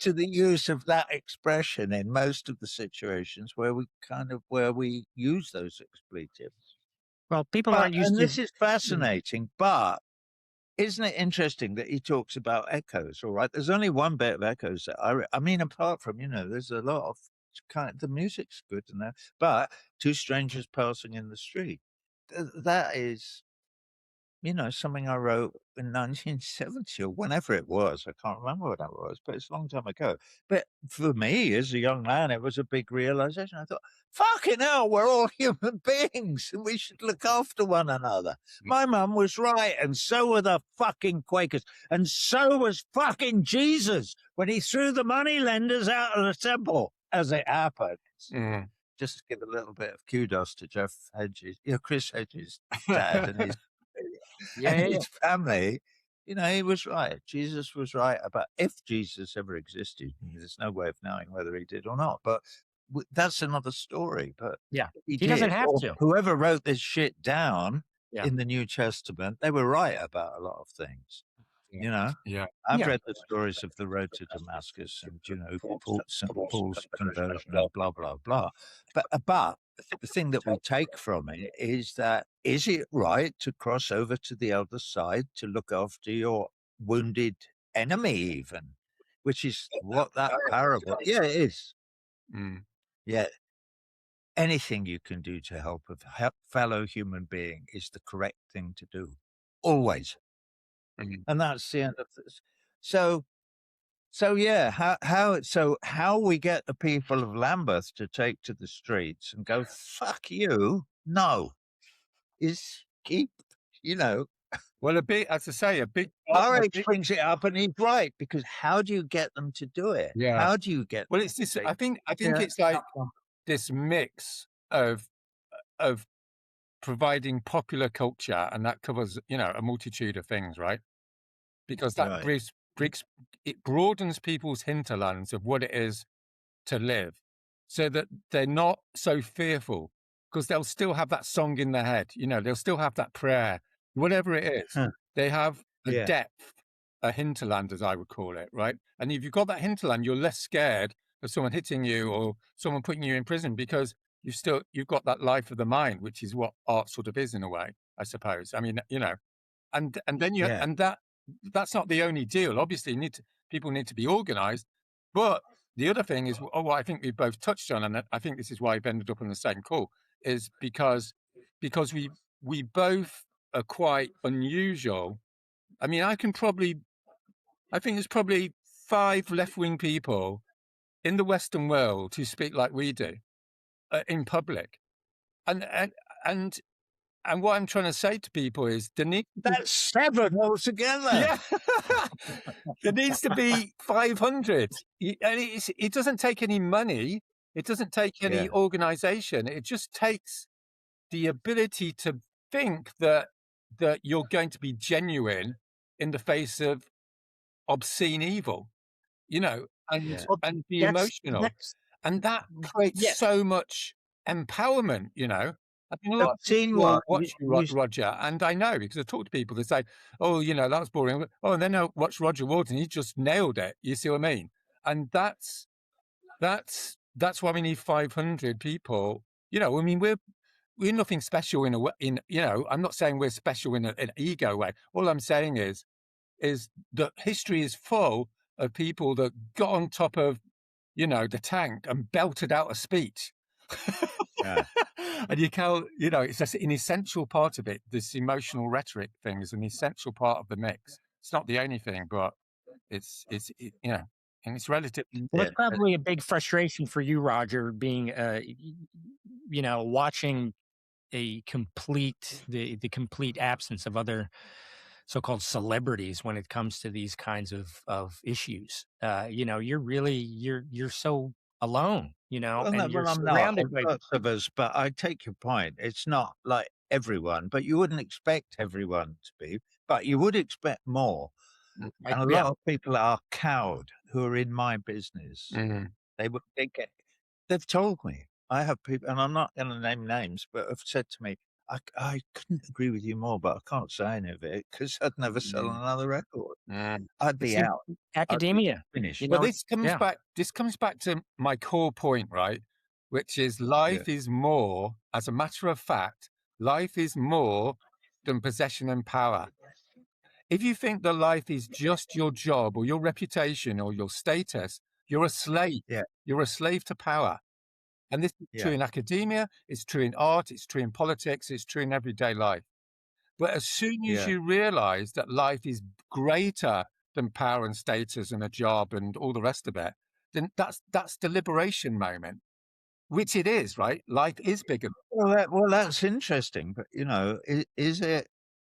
to the use of that expression in most of the situations where we use those expletives. Well, people aren't used and to. this is fascinating, but isn't it interesting that he talks about echoes? All right, there's only one bit of echoes that I mean, apart from, there's a lot of the music's good and that, but two strangers passing in the street, that is, something I wrote in 1970 or whenever it was. I can't remember what that was, but it's a long time ago. But for me, as a young man, it was a big realization. I thought, fucking hell, we're all human beings and we should look after one another. My mum was right, and so were the fucking Quakers, and so was fucking Jesus when he threw the money lenders out of the temple, as it happened. Just to give a little bit of kudos to Jeff Hedges, Chris Hedges' dad and his his family, he was right. Jesus was right about, if Jesus ever existed. There's no way of knowing whether he did or not, but that's another story. But he doesn't have to. Whoever wrote this shit down in the New Testament, they were right about a lot of things. I've read the stories of the road to Damascus and St. Paul's conversion and blah blah blah. But the thing that we take from it is that, is it right to cross over to the other side to look after your wounded enemy, even, which is what that parable? Yeah, it is. Yeah, anything you can do to help a fellow human being is the correct thing to do, always. And that's the end of this. So yeah, how we get the people of Lambeth to take to the streets and go, fuck you, no, is keep, Well, a big Outrage brings it up, and he's right, because how do you get them to do it? How do you get? Well, it's this. I think it's like this mix of providing popular culture, and that covers a multitude of things, right? Because that it broadens people's hinterlands of what it is to live, so that they're not so fearful, because they'll still have that song in their head. They'll still have that prayer, whatever it is. They have a depth, a hinterland, as I would call it, right? And if you've got that hinterland, you're less scared of someone hitting you or someone putting you in prison, because you've got that life of the mind, which is what art sort of is in a way, I suppose. I mean, and then and that's not the only deal. Obviously, people need to be organized, but the other thing is, what I think we both touched on, and I think this is why we've ended up on the same call, is because we both are quite unusual. I mean, I think there's probably 5 left-wing people in the Western world who speak like we do in public, and what I'm trying to say to people is, that's 7 altogether. Yeah, there needs to be 500, and it doesn't take any money. It doesn't take any organization. It just takes the ability to think that you're going to be genuine in the face of obscene evil, and be emotional, and that creates so much empowerment. I think a lot of people watch Roger, and I know, because I talk to people, they say, "Oh, that was boring." Oh, and then I watch Roger Waters, and he just nailed it. You see what I mean? And that's why we need 500 people. I mean, we're nothing special in I'm not saying we're special in an ego way. All I'm saying is that history is full of people that got on top of the tank and belted out a speech. And you can't, it's just an essential part of it. This emotional rhetoric thing is an essential part of the mix. It's not the only thing, but it's and it's relative. Well, it's probably a big frustration for you, Roger, being watching the complete absence of other so-called celebrities when it comes to these kinds of issues. You're so alone, and you're surrounded by lots of us. But I take your point. It's not like everyone, but you wouldn't expect everyone to be, but you would expect more. And a lot of people are cowed who are in my business. They've told me, I have people, and I'm not going to name names, but have said to me, I couldn't agree with you more, but I can't say any of it because I'd never sell another record. I'd be out. Academia. Finished. Well, this comes back. This comes back to my core point, right? Which is life is more. As a matter of fact, life is more than possession and power. If you think that life is just your job or your reputation or your status, you're a slave. Yeah. You're a slave to power. And this is true in academia, it's true in art, it's true in politics, it's true in everyday life. But as soon as you realize that life is greater than power and status and a job and all the rest of it, then that's the liberation moment, which it is, right? Life is bigger. Well, that's interesting. But, you know, is it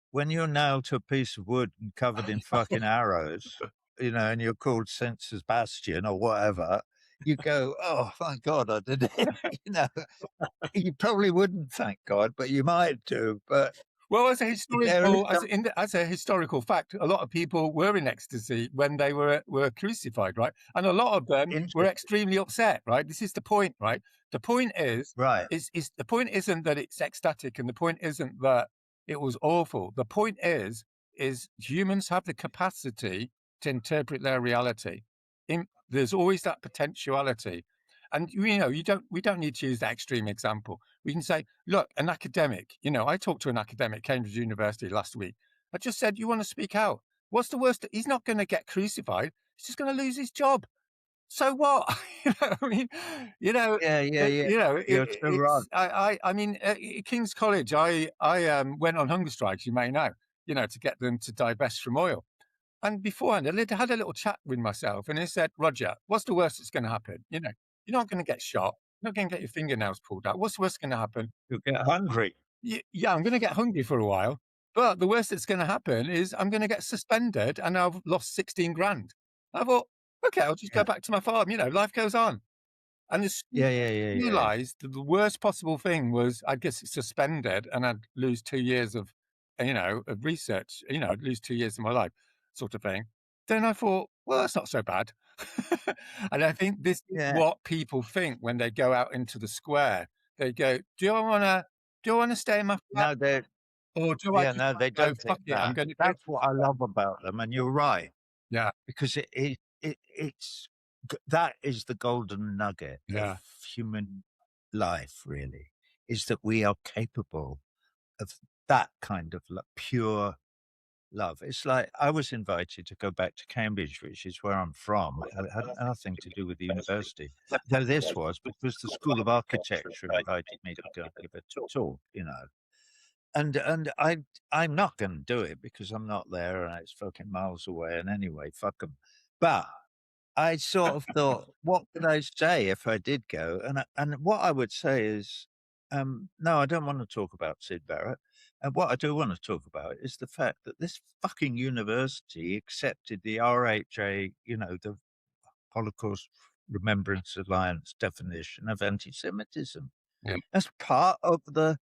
when you're nailed to a piece of wood and covered in fucking arrows, you know, and you're called Saint Sebastian or whatever, you go, oh, thank God I did it. You know, you probably wouldn't thank God, but you might do. But well, as a historical fact, a lot of people were in ecstasy when they were crucified, right? And a lot of them were extremely upset, right? This is the point, right? The point is, is the point isn't that it's ecstatic, and the point isn't that it was awful. The point is humans have the capacity to interpret their reality. There's always that potentiality. And, you know, we don't need to use that extreme example. We can say, look, an academic, you know, I talked to an academic, Cambridge University last week. I just said, you want to speak out? What's the worst? He's not going to get crucified. He's just going to lose his job. So what? You know, I mean, you know, you know, you're so right. I mean, at King's College, I went on hunger strikes, you may know, you know, to get them to divest from oil. And beforehand, I had a little chat with myself, and I said, Roger, what's the worst that's going to happen? You know, you're not going to get shot. You're not going to get your fingernails pulled out. What's the worst going to happen? You'll get hungry. Yeah, I'm going to get hungry for a while. But the worst that's going to happen is I'm going to get suspended and I've lost 16 grand. I thought, okay, I'll just go back to my farm. You know, life goes on. And I realized that the worst possible thing was I'd get suspended and I'd lose 2 years of, you know, of research. You know, I'd lose 2 years of my life, sort of thing. Then I thought, well, that's not so bad. And I think this is what people think when they go out into the square. They go, do I want to stay in my flat? No, or do I? No, they don't think that. I'm going to. That's what I love about them, and you're right. Yeah, because it's that is the golden nugget of human life. Really, is that we are capable of that kind of pure love. It's like I was invited to go back to Cambridge, which is where I'm from. It had nothing to do with the university, though this was because the School of Architecture invited me to go and give a talk, you know. And I'm not going to do it because I'm not there and it's fucking miles away. And anyway, fuck them. But I sort of thought, what could I say if I did go? And what I would say is, no, I don't want to talk about Sid Barrett. And what I do want to talk about is the fact that this fucking university accepted the RHA, you know, the Holocaust Remembrance Alliance definition of anti-Semitism as part of the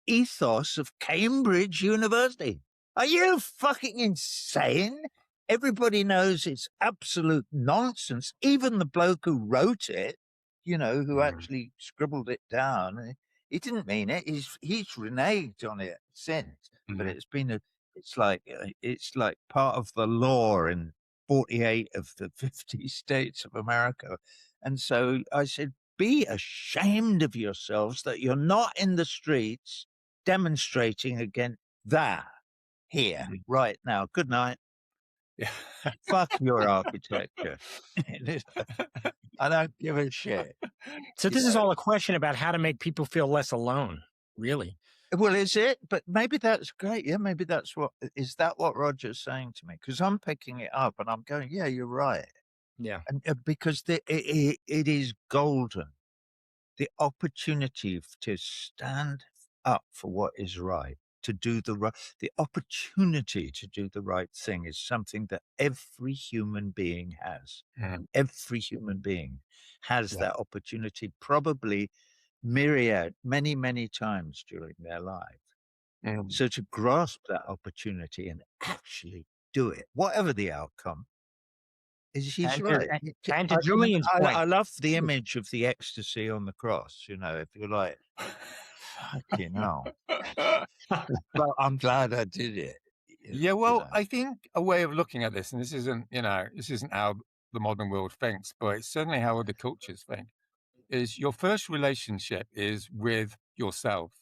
ethos of Cambridge University. Are you fucking insane? Everybody knows it's absolute nonsense. Even the bloke who wrote it, you know, who actually scribbled it down, he didn't mean it. He's reneged on it since. But it's like part of the law in 48 of the 50 states of America. And so I said, be ashamed of yourselves that you're not in the streets demonstrating against that here right now. Good night. Fuck your architecture. I don't give a shit. So this is all a question about how to make people feel less alone, really. Well, is it? But maybe that's great. Yeah, maybe that's is that what Roger's saying to me? Because I'm picking it up and I'm going, yeah, you're right. Yeah. And because it is golden. The opportunity to stand up for what is right, to do the opportunity to do the right thing is something that every human being has. Every human being has that opportunity, probably many, many times during their life. So to grasp that opportunity and actually do it, whatever the outcome, He's right. And to Julian's point, I love the image of the ecstasy on the cross. You know, if you're like, fucking hell. But I'm glad I did it. Yeah, well, I think a way of looking at this, and this isn't how the modern world thinks, but it's certainly how other cultures think, is your first relationship is with yourself.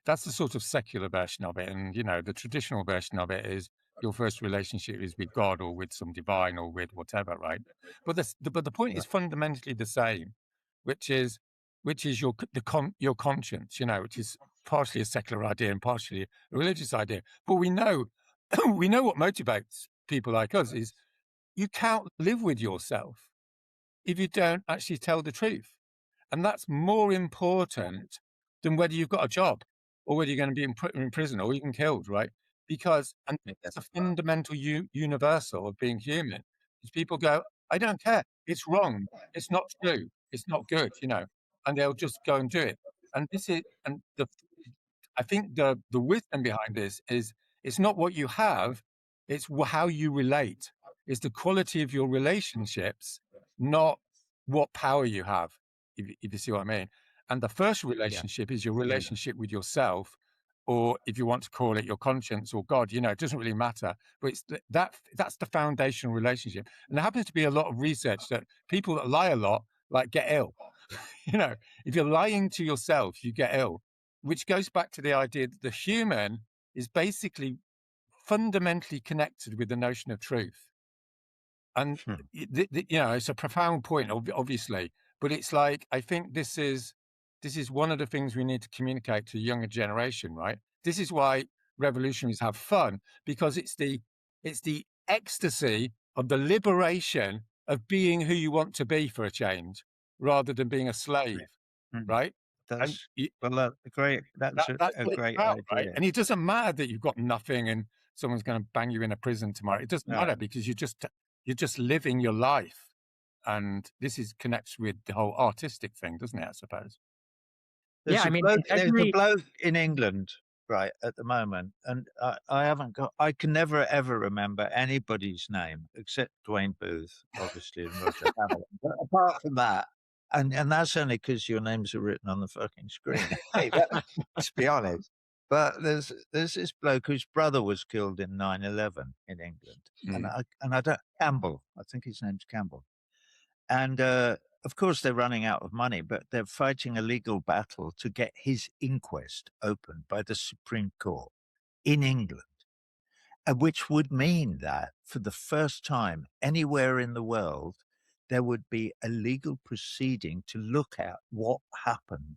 That's the sort of secular version of it. And, the traditional version of it is your first relationship is with God or with some divine or with whatever, right? But the point is fundamentally the same, which is your conscience, which is partially a secular idea and partially a religious idea. But we know we know what motivates people like us is you can't live with yourself if you don't actually tell the truth. And that's more important than whether you've got a job or whether you're going to be in prison or even killed, right? Because, and it's a fundamental universal of being human, is people go, I don't care. It's wrong. It's not true. It's not good, and they'll just go and do it. And I think the wisdom behind this is it's not what you have, it's how you relate. It's the quality of your relationships, not what power you have, if you see what I mean. And the first relationship is your relationship with yourself, or if you want to call it your conscience or God, it doesn't really matter. But it's that's the foundational relationship. And there happens to be a lot of research that people that lie a lot, get ill. If you're lying to yourself, you get ill, which goes back to the idea that the human is basically fundamentally connected with the notion of truth. And, it's a profound point, obviously, but it's like, I think this is one of the things we need to communicate to the younger generation, right? This is why revolutionaries have fun, because it's the ecstasy of the liberation of being who you want to be for a change, rather than being a slave, right? That's a great idea. Right? And it doesn't matter that you've got nothing and someone's going to bang you in a prison tomorrow. It doesn't matter, because you're just living your life. And this connects with the whole artistic thing, doesn't it, I suppose? There's a bloke in England, right, at the moment, and I can never ever remember anybody's name except Dwayne Booth, obviously, and Roger Hamilton. But apart from that, and that's only because your names are written on the fucking screen. Hey, let's be honest. But there's this bloke whose brother was killed in 9/11 in England, and I don't Campbell. I think his name's Campbell, and of course they're running out of money, but they're fighting a legal battle to get his inquest opened by the Supreme Court in England, which would mean that for the first time anywhere in the world there would be a legal proceeding to look at what happened.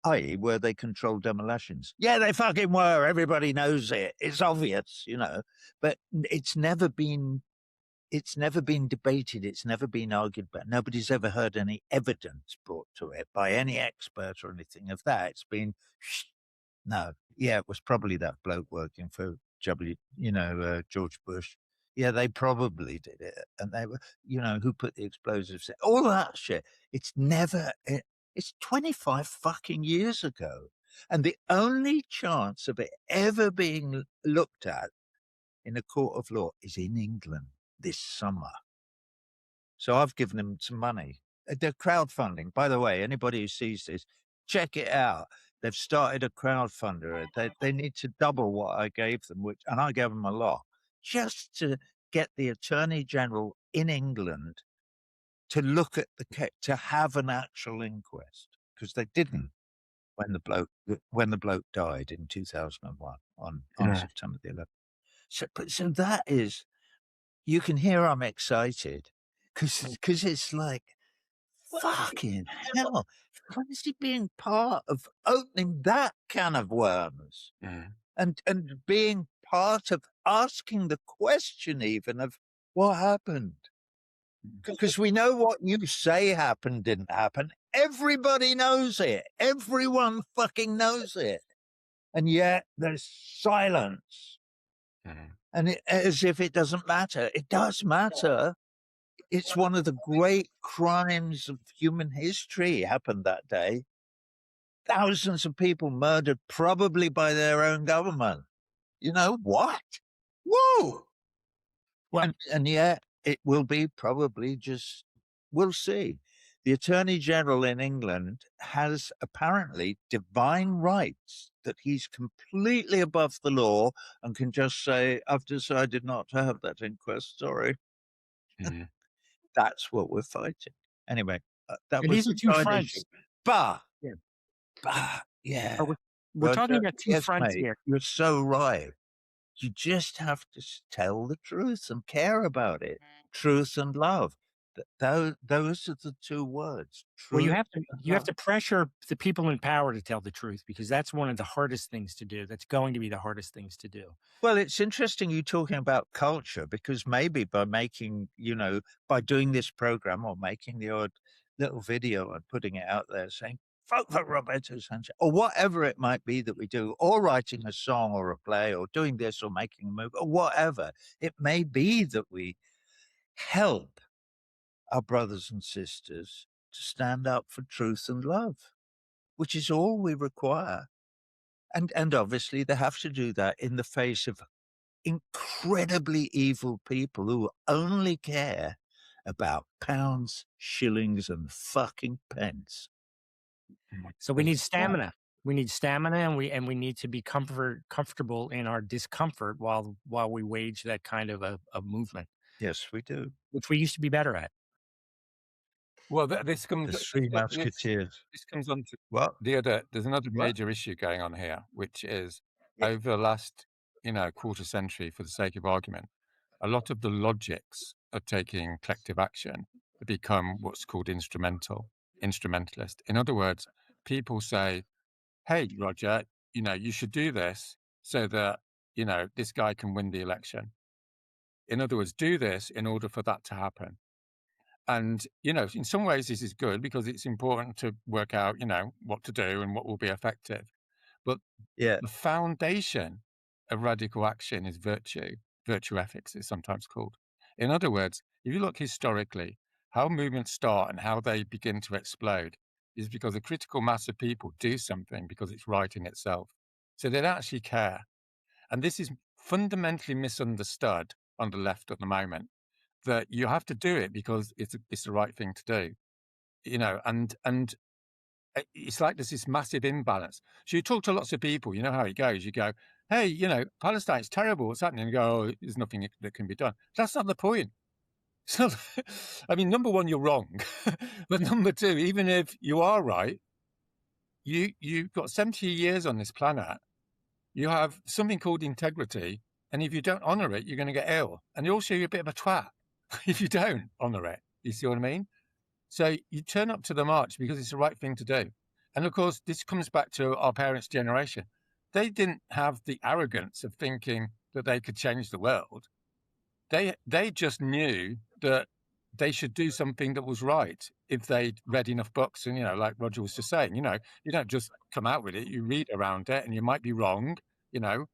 I.e., were they controlled demolitions? Yeah, they fucking were. Everybody knows it. It's obvious, but it's never been debated. It's never been argued about. Nobody's ever heard any evidence brought to it by any expert or anything of that. It's been, no. Yeah, it was probably that bloke working for George Bush. Yeah, they probably did it. And they were, who put the explosives in. All that shit. It's 25 fucking years ago. And the only chance of it ever being looked at in a court of law is in England this summer. So I've given them some money. They're crowdfunding. By the way, anybody who sees this, check it out. They've started a crowdfunder. They need to double what I gave them, and I gave them a lot, just to get the Attorney General in England to look at to have an actual inquest, because they didn't when the bloke died in 2001 on September the 11th. So that is, you can hear I'm excited, because it's like, fucking hell, fancy being part of opening that can of worms, and being part of asking the question even of what happened. Because we know what you say happened didn't happen. Everybody knows it. Everyone fucking knows it. And yet there's silence. And as if it doesn't matter. It does matter. It's one of the great crimes of human history happened that day. Thousands of people murdered, probably by their own government. What? Whoa! Well, and yet it will be probably just, we'll see. The Attorney General in England has apparently divine rights, that he's completely above the law and can just say, I've decided not to have that inquest, sorry. Mm. That's what we're fighting. Anyway, that And was these are the two side fronts. issue. Bah! Yeah. Bah! Yeah. We're talking about two yes, fronts mate, here. you're so right. You just have to tell the truth and care about it. Truth and love. Those are the two words. Well, Truth. you have to pressure the people in power to tell the truth, because that's one of the hardest things to do. That's going to be the hardest things to do. Well, it's interesting you talking about culture, because maybe by making, by doing this program or making the odd little video and putting it out there saying, vote for Roberto Sanchez, or whatever it might be that we do, or writing a song or a play or doing this or making a movie or whatever, it may be that we help our brothers and sisters to stand up for truth and love, which is all we require. And obviously they have to do that in the face of incredibly evil people who only care about pounds, shillings, and fucking pence. So we need stamina. We need stamina, and we need to be comfortable in our discomfort while we wage that kind of a movement. Yes, we do. Which we used to be better at. Well, this comes. The Three Musketeers. This comes on to what? There's another major issue going on here, which is over the last, quarter century, for the sake of argument, a lot of the logics of taking collective action have become what's called instrumentalist. In other words, people say, hey, Roger, you should do this so that, this guy can win the election. In other words, do this in order for that to happen. And, in some ways this is good because it's important to work out, what to do and what will be effective. But the foundation of radical action is virtue ethics is sometimes called. In other words, if you look historically, how movements start and how they begin to explode is because a critical mass of people do something because it's right in itself. So they don't actually care. And this is fundamentally misunderstood on the left at the moment, that you have to do it because it's the right thing to do, and it's like there's this massive imbalance. So you talk to lots of people, you know how it goes. You go, hey, Palestine's terrible, what's happening? And you go, oh, there's nothing that can be done. That's not the point. So, I mean, number one, you're wrong. But number two, even if you are right, you've got 70 years on this planet. You have something called integrity. And if you don't honor it, you're going to get ill. And also you're a bit of a twat if you don't honor it. You see what I mean? So you turn up to the march because it's the right thing to do. And of course, this comes back to our parents' generation. They didn't have the arrogance of thinking that they could change the world. They just knew that they should do something that was right if they'd read enough books. And, like Roger was just saying, you don't just come out with it. You read around it and you might be wrong, It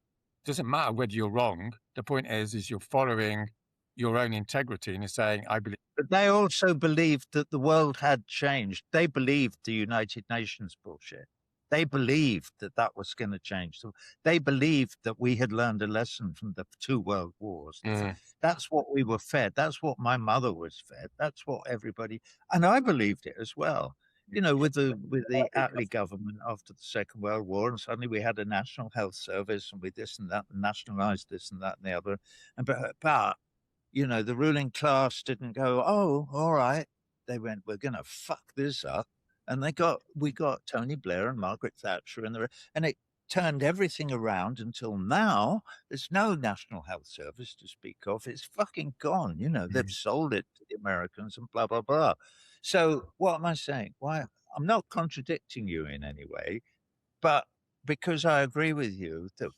doesn't matter whether you're wrong. The point is you're following your own integrity and you're saying, I believe. But they also believed that the world had changed. They believed the United Nations bullshit. They believed that that was going to change. So they believed that we had learned a lesson from the 2 world wars. That's what we were fed. That's what my mother was fed. That's what everybody, and I believed it as well. With the Attlee government after the Second World War, and suddenly we had a National Health Service, and with this and that, and nationalised this and that and the other. And but the ruling class didn't go, oh, all right. They went, we're going to fuck this up. And we got Tony Blair and Margaret Thatcher and it turned everything around until now. There's no National Health Service to speak of. It's fucking gone. They've sold it to the Americans and blah, blah, blah. So what am I saying? Why? I'm not contradicting you in any way, but because I agree with you that,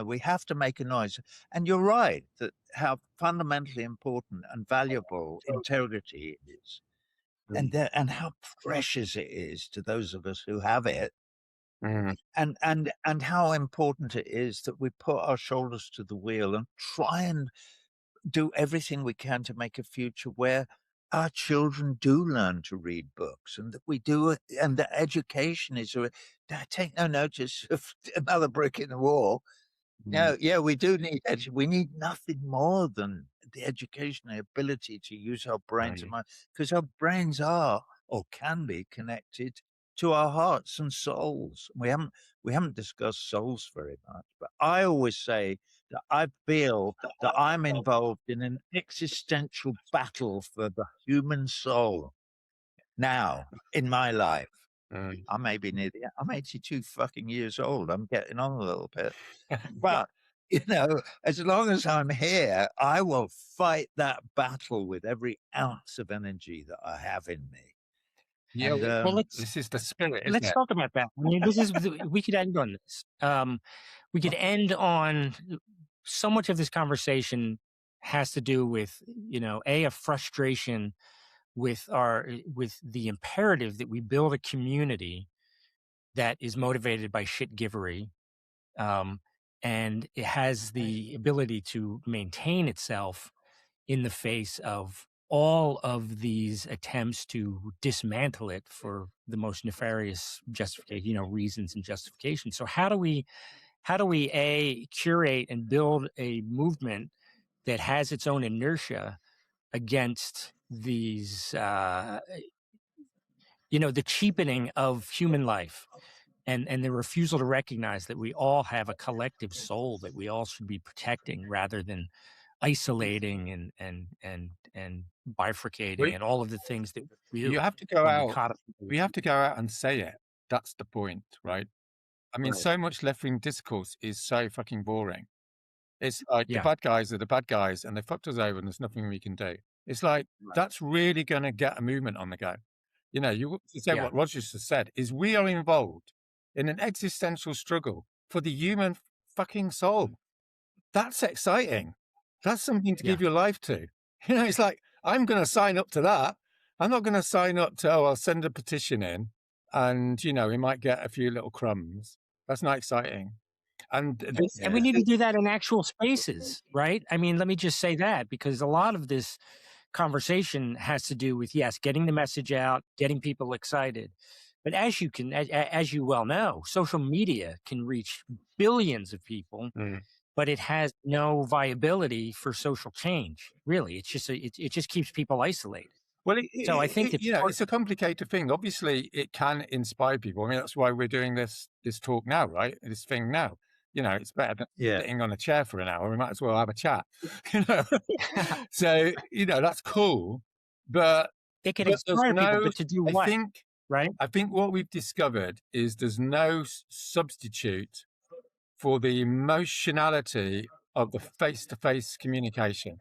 we have to make a noise. And you're right that how fundamentally important and valuable integrity is. And how precious it is to those of us who have it. And how important it is that we put our shoulders to the wheel and try and do everything we can to make a future where our children do learn to read books, and that we do it, and that education is take no notice of another brick in the wall. No, we do need we need nothing more than the education, the ability to use our brains and mind, because our brains are or can be connected to our hearts and souls. We haven't discussed souls very much, but I always say that I feel that I'm involved in an existential battle for the human soul now in my life. I may be I'm 82 fucking years old. I'm getting on a little bit, but you know, as long as I'm here, I will fight that battle with every ounce of energy that I have in me. Yeah, and, well, this is the spirit. Let's talk about that. I mean, we could end on this. We could end on so much of this conversation has to do with, you know, a frustration with the imperative that we build a community that is motivated by shit givery, and it has the ability to maintain itself in the face of all of these attempts to dismantle it for the most nefarious justification, you know, reasons and justifications. So how do we curate and build a movement that has its own inertia against these, you know, the cheapening of human life and the refusal to recognize that we all have a collective soul that we all should be protecting rather than isolating and bifurcating and all of the things that we do. You have to go out. We have to go out and say it. That's the point, right? I mean, so much left-wing discourse is so fucking boring. It's like the bad guys are the bad guys and they fucked us over and there's nothing we can do. It's like, that's really going to get a movement on the go. You know, you say what Rogers has said is we are involved in an existential struggle for the human fucking soul. That's exciting. That's something to give your life to. You know, it's like, I'm going to sign up to that. I'm not going to sign up to, I'll send a petition in and, you know, we might get a few little crumbs. That's not exciting. And we need to do that in actual spaces, right? I mean, let me just say that, because a lot of this conversation has to do with, yes, getting the message out, getting people excited. But as you well know, social media can reach billions of people, but it has no viability for social change. Really, it's just it just keeps people isolated. Well, so I think you know, it's a complicated thing. Obviously, it can inspire people. I mean, that's why we're doing this talk now, right? This thing now. You know, it's better than sitting on a chair for an hour. We might as well have a chat. You know, so you know that's cool, but it can inspire people, but to do what? I think what we've discovered is there's no substitute for the emotionality of the face-to-face communication,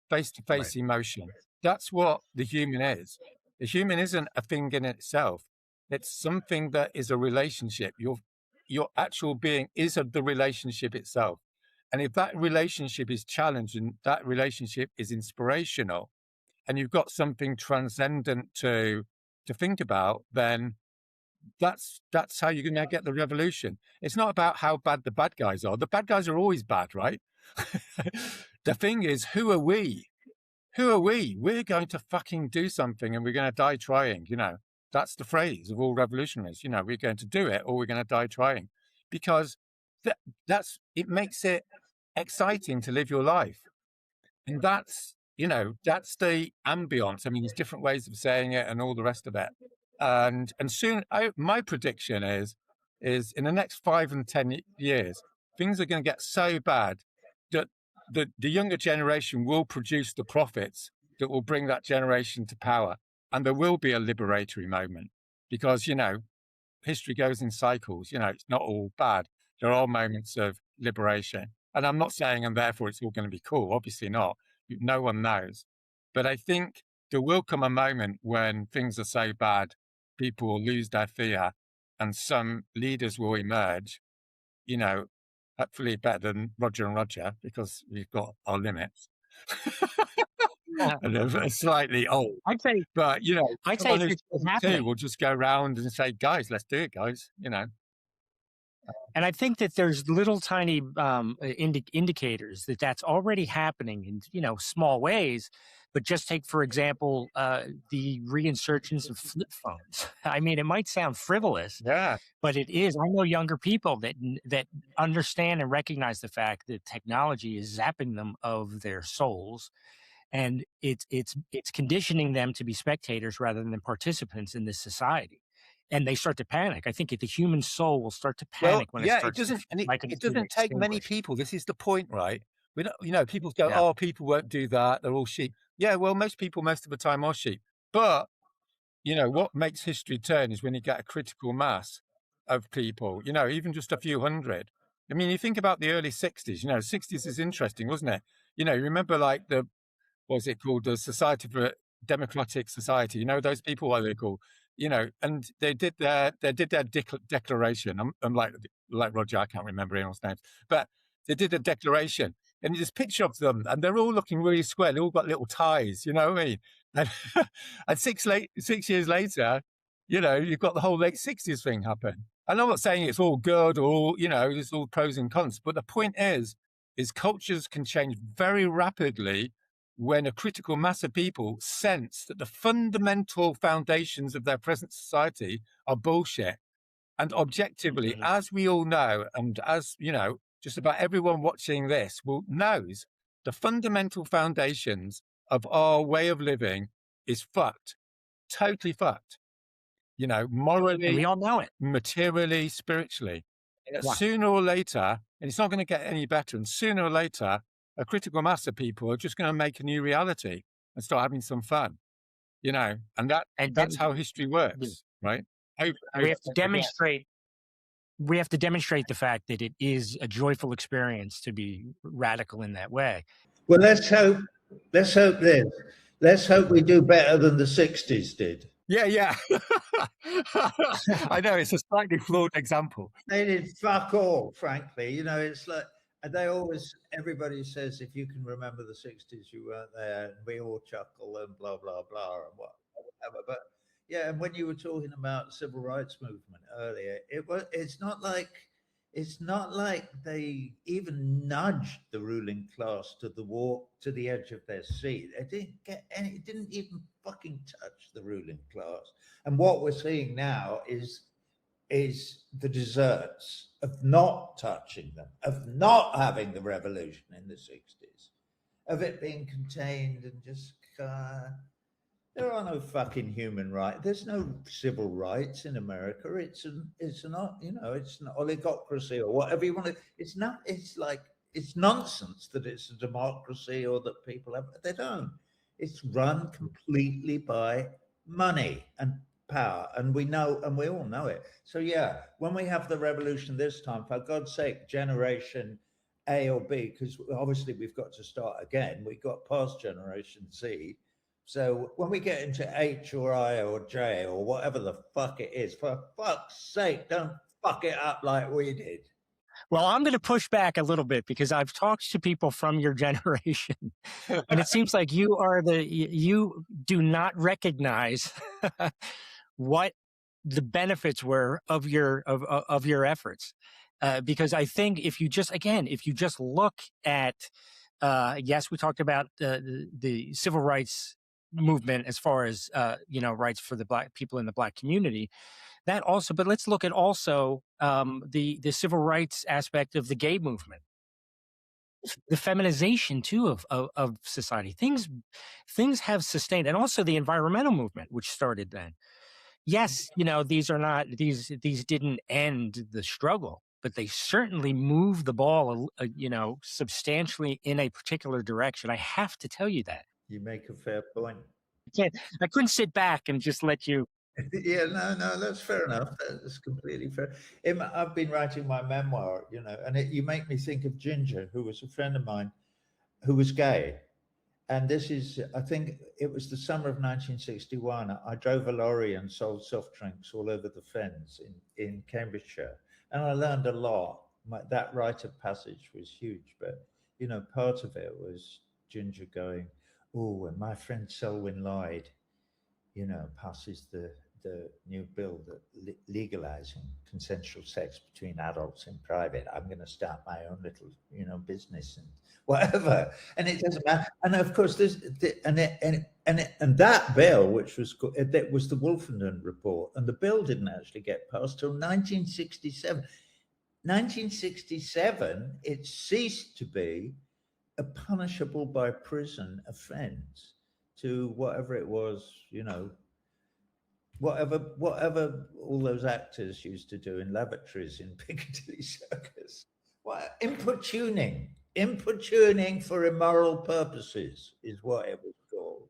face-to-face emotion. That's what the human is. The human isn't a thing in itself. It's something that is a relationship. Your actual being is of the relationship itself. And if that relationship is challenged and that relationship is inspirational, and you've got something transcendent to think about, then that's how you're going to get the revolution. It's not about how bad the bad guys are. The bad guys are always bad, right? The thing is, who are we? Who are we? We're going to fucking do something and we're going to die trying, you know. That's the phrase of all revolutionaries. You know, we're going to do it or we're going to die trying, because it makes it exciting to live your life. And that's, you know, that's the ambience. I mean, there's different ways of saying it and all the rest of it. And soon, my prediction is in the next 5 and 10 years, things are going to get so bad that the younger generation will produce the prophets that will bring that generation to power. And there will be a liberatory moment, because, you know, history goes in cycles. You know, it's not all bad. There are moments of liberation. And I'm not saying, and therefore it's all going to be cool. Obviously not. No one knows. But I think there will come a moment when things are so bad, people will lose their fear and some leaders will emerge, you know, hopefully better than Roger and Roger, because we've got our limits. And they're slightly old. I'd say, but you know, I'd say we'll just go around and say, guys, let's do it, guys. You know. And I think that there's little tiny indicators that that's already happening in, you know, small ways, But just take, for example, the reinsurgence of flip phones. I mean, it might sound frivolous, but it is. I know younger people that understand and recognize the fact that technology is zapping them of their souls, and it's conditioning them to be spectators rather than participants in this society. And they start to panic. I think the human soul will start to panic when it starts. It doesn't take many people. This is the point, right? We don't, people go, oh, people won't do that. They're all sheep. Yeah, well, most people, most of the time, are sheep. But what makes history turn is when you get a critical mass of people. Even just a few hundred. I mean, you think about the early 60s. 60s is interesting, wasn't it? You remember like what was it called? The Society for Democratic Society. Those people, what they're called. And they did their declaration. I'm like Roger, I can't remember anyone's names, but they did a declaration, and there's a picture of them, and they're all looking really square. They all got little ties, you know what I mean? And 6 years later, you've got the whole late 60s thing happen. And I'm not saying it's all good or there's all pros and cons, but the point is cultures can change very rapidly when a critical mass of people sense that the fundamental foundations of their present society are bullshit. And objectively, as we all know, and as, just about everyone watching this knows, the fundamental foundations of our way of living is fucked. Totally fucked. Morally, and we all know it. Materially, spiritually. And sooner or later, and it's not going to get any better, and sooner or later, a critical mass of people are just going to make a new reality and start having some fun, and that's how history works, right? We have to demonstrate. We have to demonstrate the fact that it is a joyful experience to be radical in that way. Well, let's hope this. Let's hope we do better than the 60s did. Yeah. I know, it's a slightly flawed example. They did fuck all, frankly. It's like everybody says, if you can remember the 60s, you weren't there, and we all chuckle and blah, blah, blah, and whatever. But yeah, and when you were talking about the civil rights movement earlier, it's not like they even nudged the ruling class to the edge of their seat. It didn't even fucking touch the ruling class. And what we're seeing now is the deserts of not touching them, of not having the revolution in the 60s, of it being contained and just there are no fucking human rights. There's no civil rights in America. It's an oligocracy or whatever you want to. It's not. It's like it's nonsense that it's a democracy or that people have. They don't. It's run completely by money and power, and we all know it. So yeah, when we have the revolution this time, for God's sake, generation A or B, because obviously we've got to start again. We got past generation Z. So when we get into H or I or J or whatever the fuck it is, for fuck's sake, don't fuck it up like we did. Well, I'm going to push back a little bit because I've talked to people from your generation, and it seems like you do not recognize what the benefits were of your efforts. Because I think if you just look at, yes, we talked about the civil rights movement as far as rights for the Black people in the Black community, that also, but let's look at also the civil rights aspect of the gay movement, the feminization too of society. Things have sustained, and also the environmental movement, which started then. Yes, these didn't end the struggle, but they certainly moved the ball, substantially in a particular direction. I have to tell you that. You make a fair point. I couldn't sit back and just let you. Yeah, no, that's fair enough. That's completely fair. I've been writing my memoir, and you make me think of Ginger, who was a friend of mine, who was gay. And I think it was the summer of 1961. I drove a lorry and sold soft drinks all over the fens in Cambridgeshire. And I learned a lot. That rite of passage was huge. But, part of it was Ginger going, oh, and my friend Selwyn lied. passes the new bill that legalizing consensual sex between adults in private. I'm going to start my own little, business and whatever. And it doesn't matter. And of course, and that bill, which was that was the Wolfenden report, and the bill didn't actually get passed till 1967. 1967, it ceased to be a punishable by prison offence to whatever it was, whatever all those actors used to do in lavatories in Piccadilly Circus. What importuning for immoral purposes is what it was called.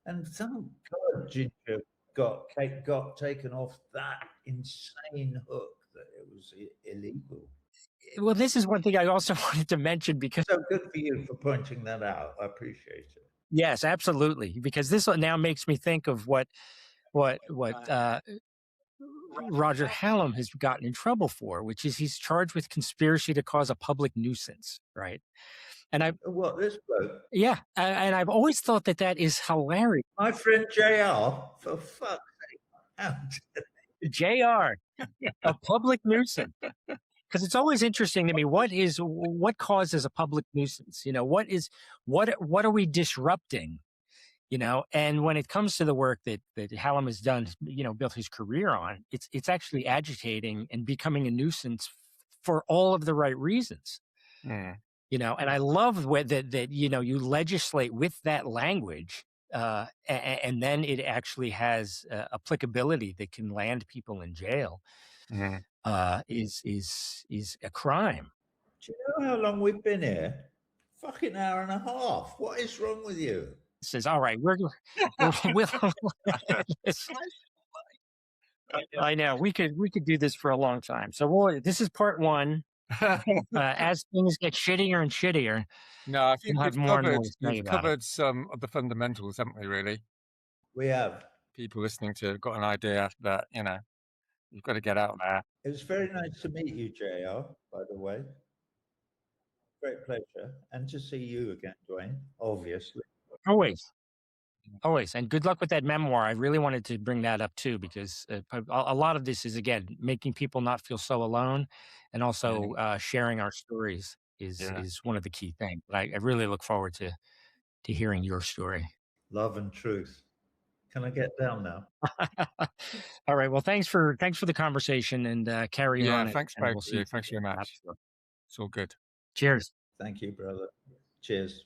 And some God ginger got taken off that insane hook that it was illegal. Well, this is one thing I also wanted to mention, because so good for you for pointing that out. I appreciate it. Yes, absolutely. Because this now makes me think of what Roger Hallam has gotten in trouble for, which is he's charged with conspiracy to cause a public nuisance, right? And this bloke? Yeah, and I've always thought that is hilarious. My friend JR, for fuck's sake, JR, a public nuisance. Because it's always interesting to me, what causes a public nuisance? What are we disrupting? And when it comes to the work that Hallam has done, built his career on, it's actually agitating and becoming a nuisance for all of the right reasons. Mm. And I love that you legislate with that language, and then it actually has applicability that can land people in jail. Mm. Is a crime. Do you know how long we've been here? Fucking hour and a half. What is wrong with you? Says, all right, we'll I know we could do this for a long time. So this is part one. As things get shittier and shittier, no, I think we've covered some of the fundamentals, haven't we? Really, we have. People listening to have got an idea that you've got to get out there. It was very nice to meet you, JR, by the way. Great pleasure. And to see you again, Dwayne, obviously. Always. And good luck with that memoir. I really wanted to bring that up too, because a lot of this is, again, making people not feel so alone, and also sharing our stories is one of the key things. But I really look forward to hearing your story. Love and truth. Can I get down now? All right. Well, thanks for the conversation, and carry on. Thanks, both of you. Thanks very much. It's all good. Cheers. Thank you, brother. Cheers.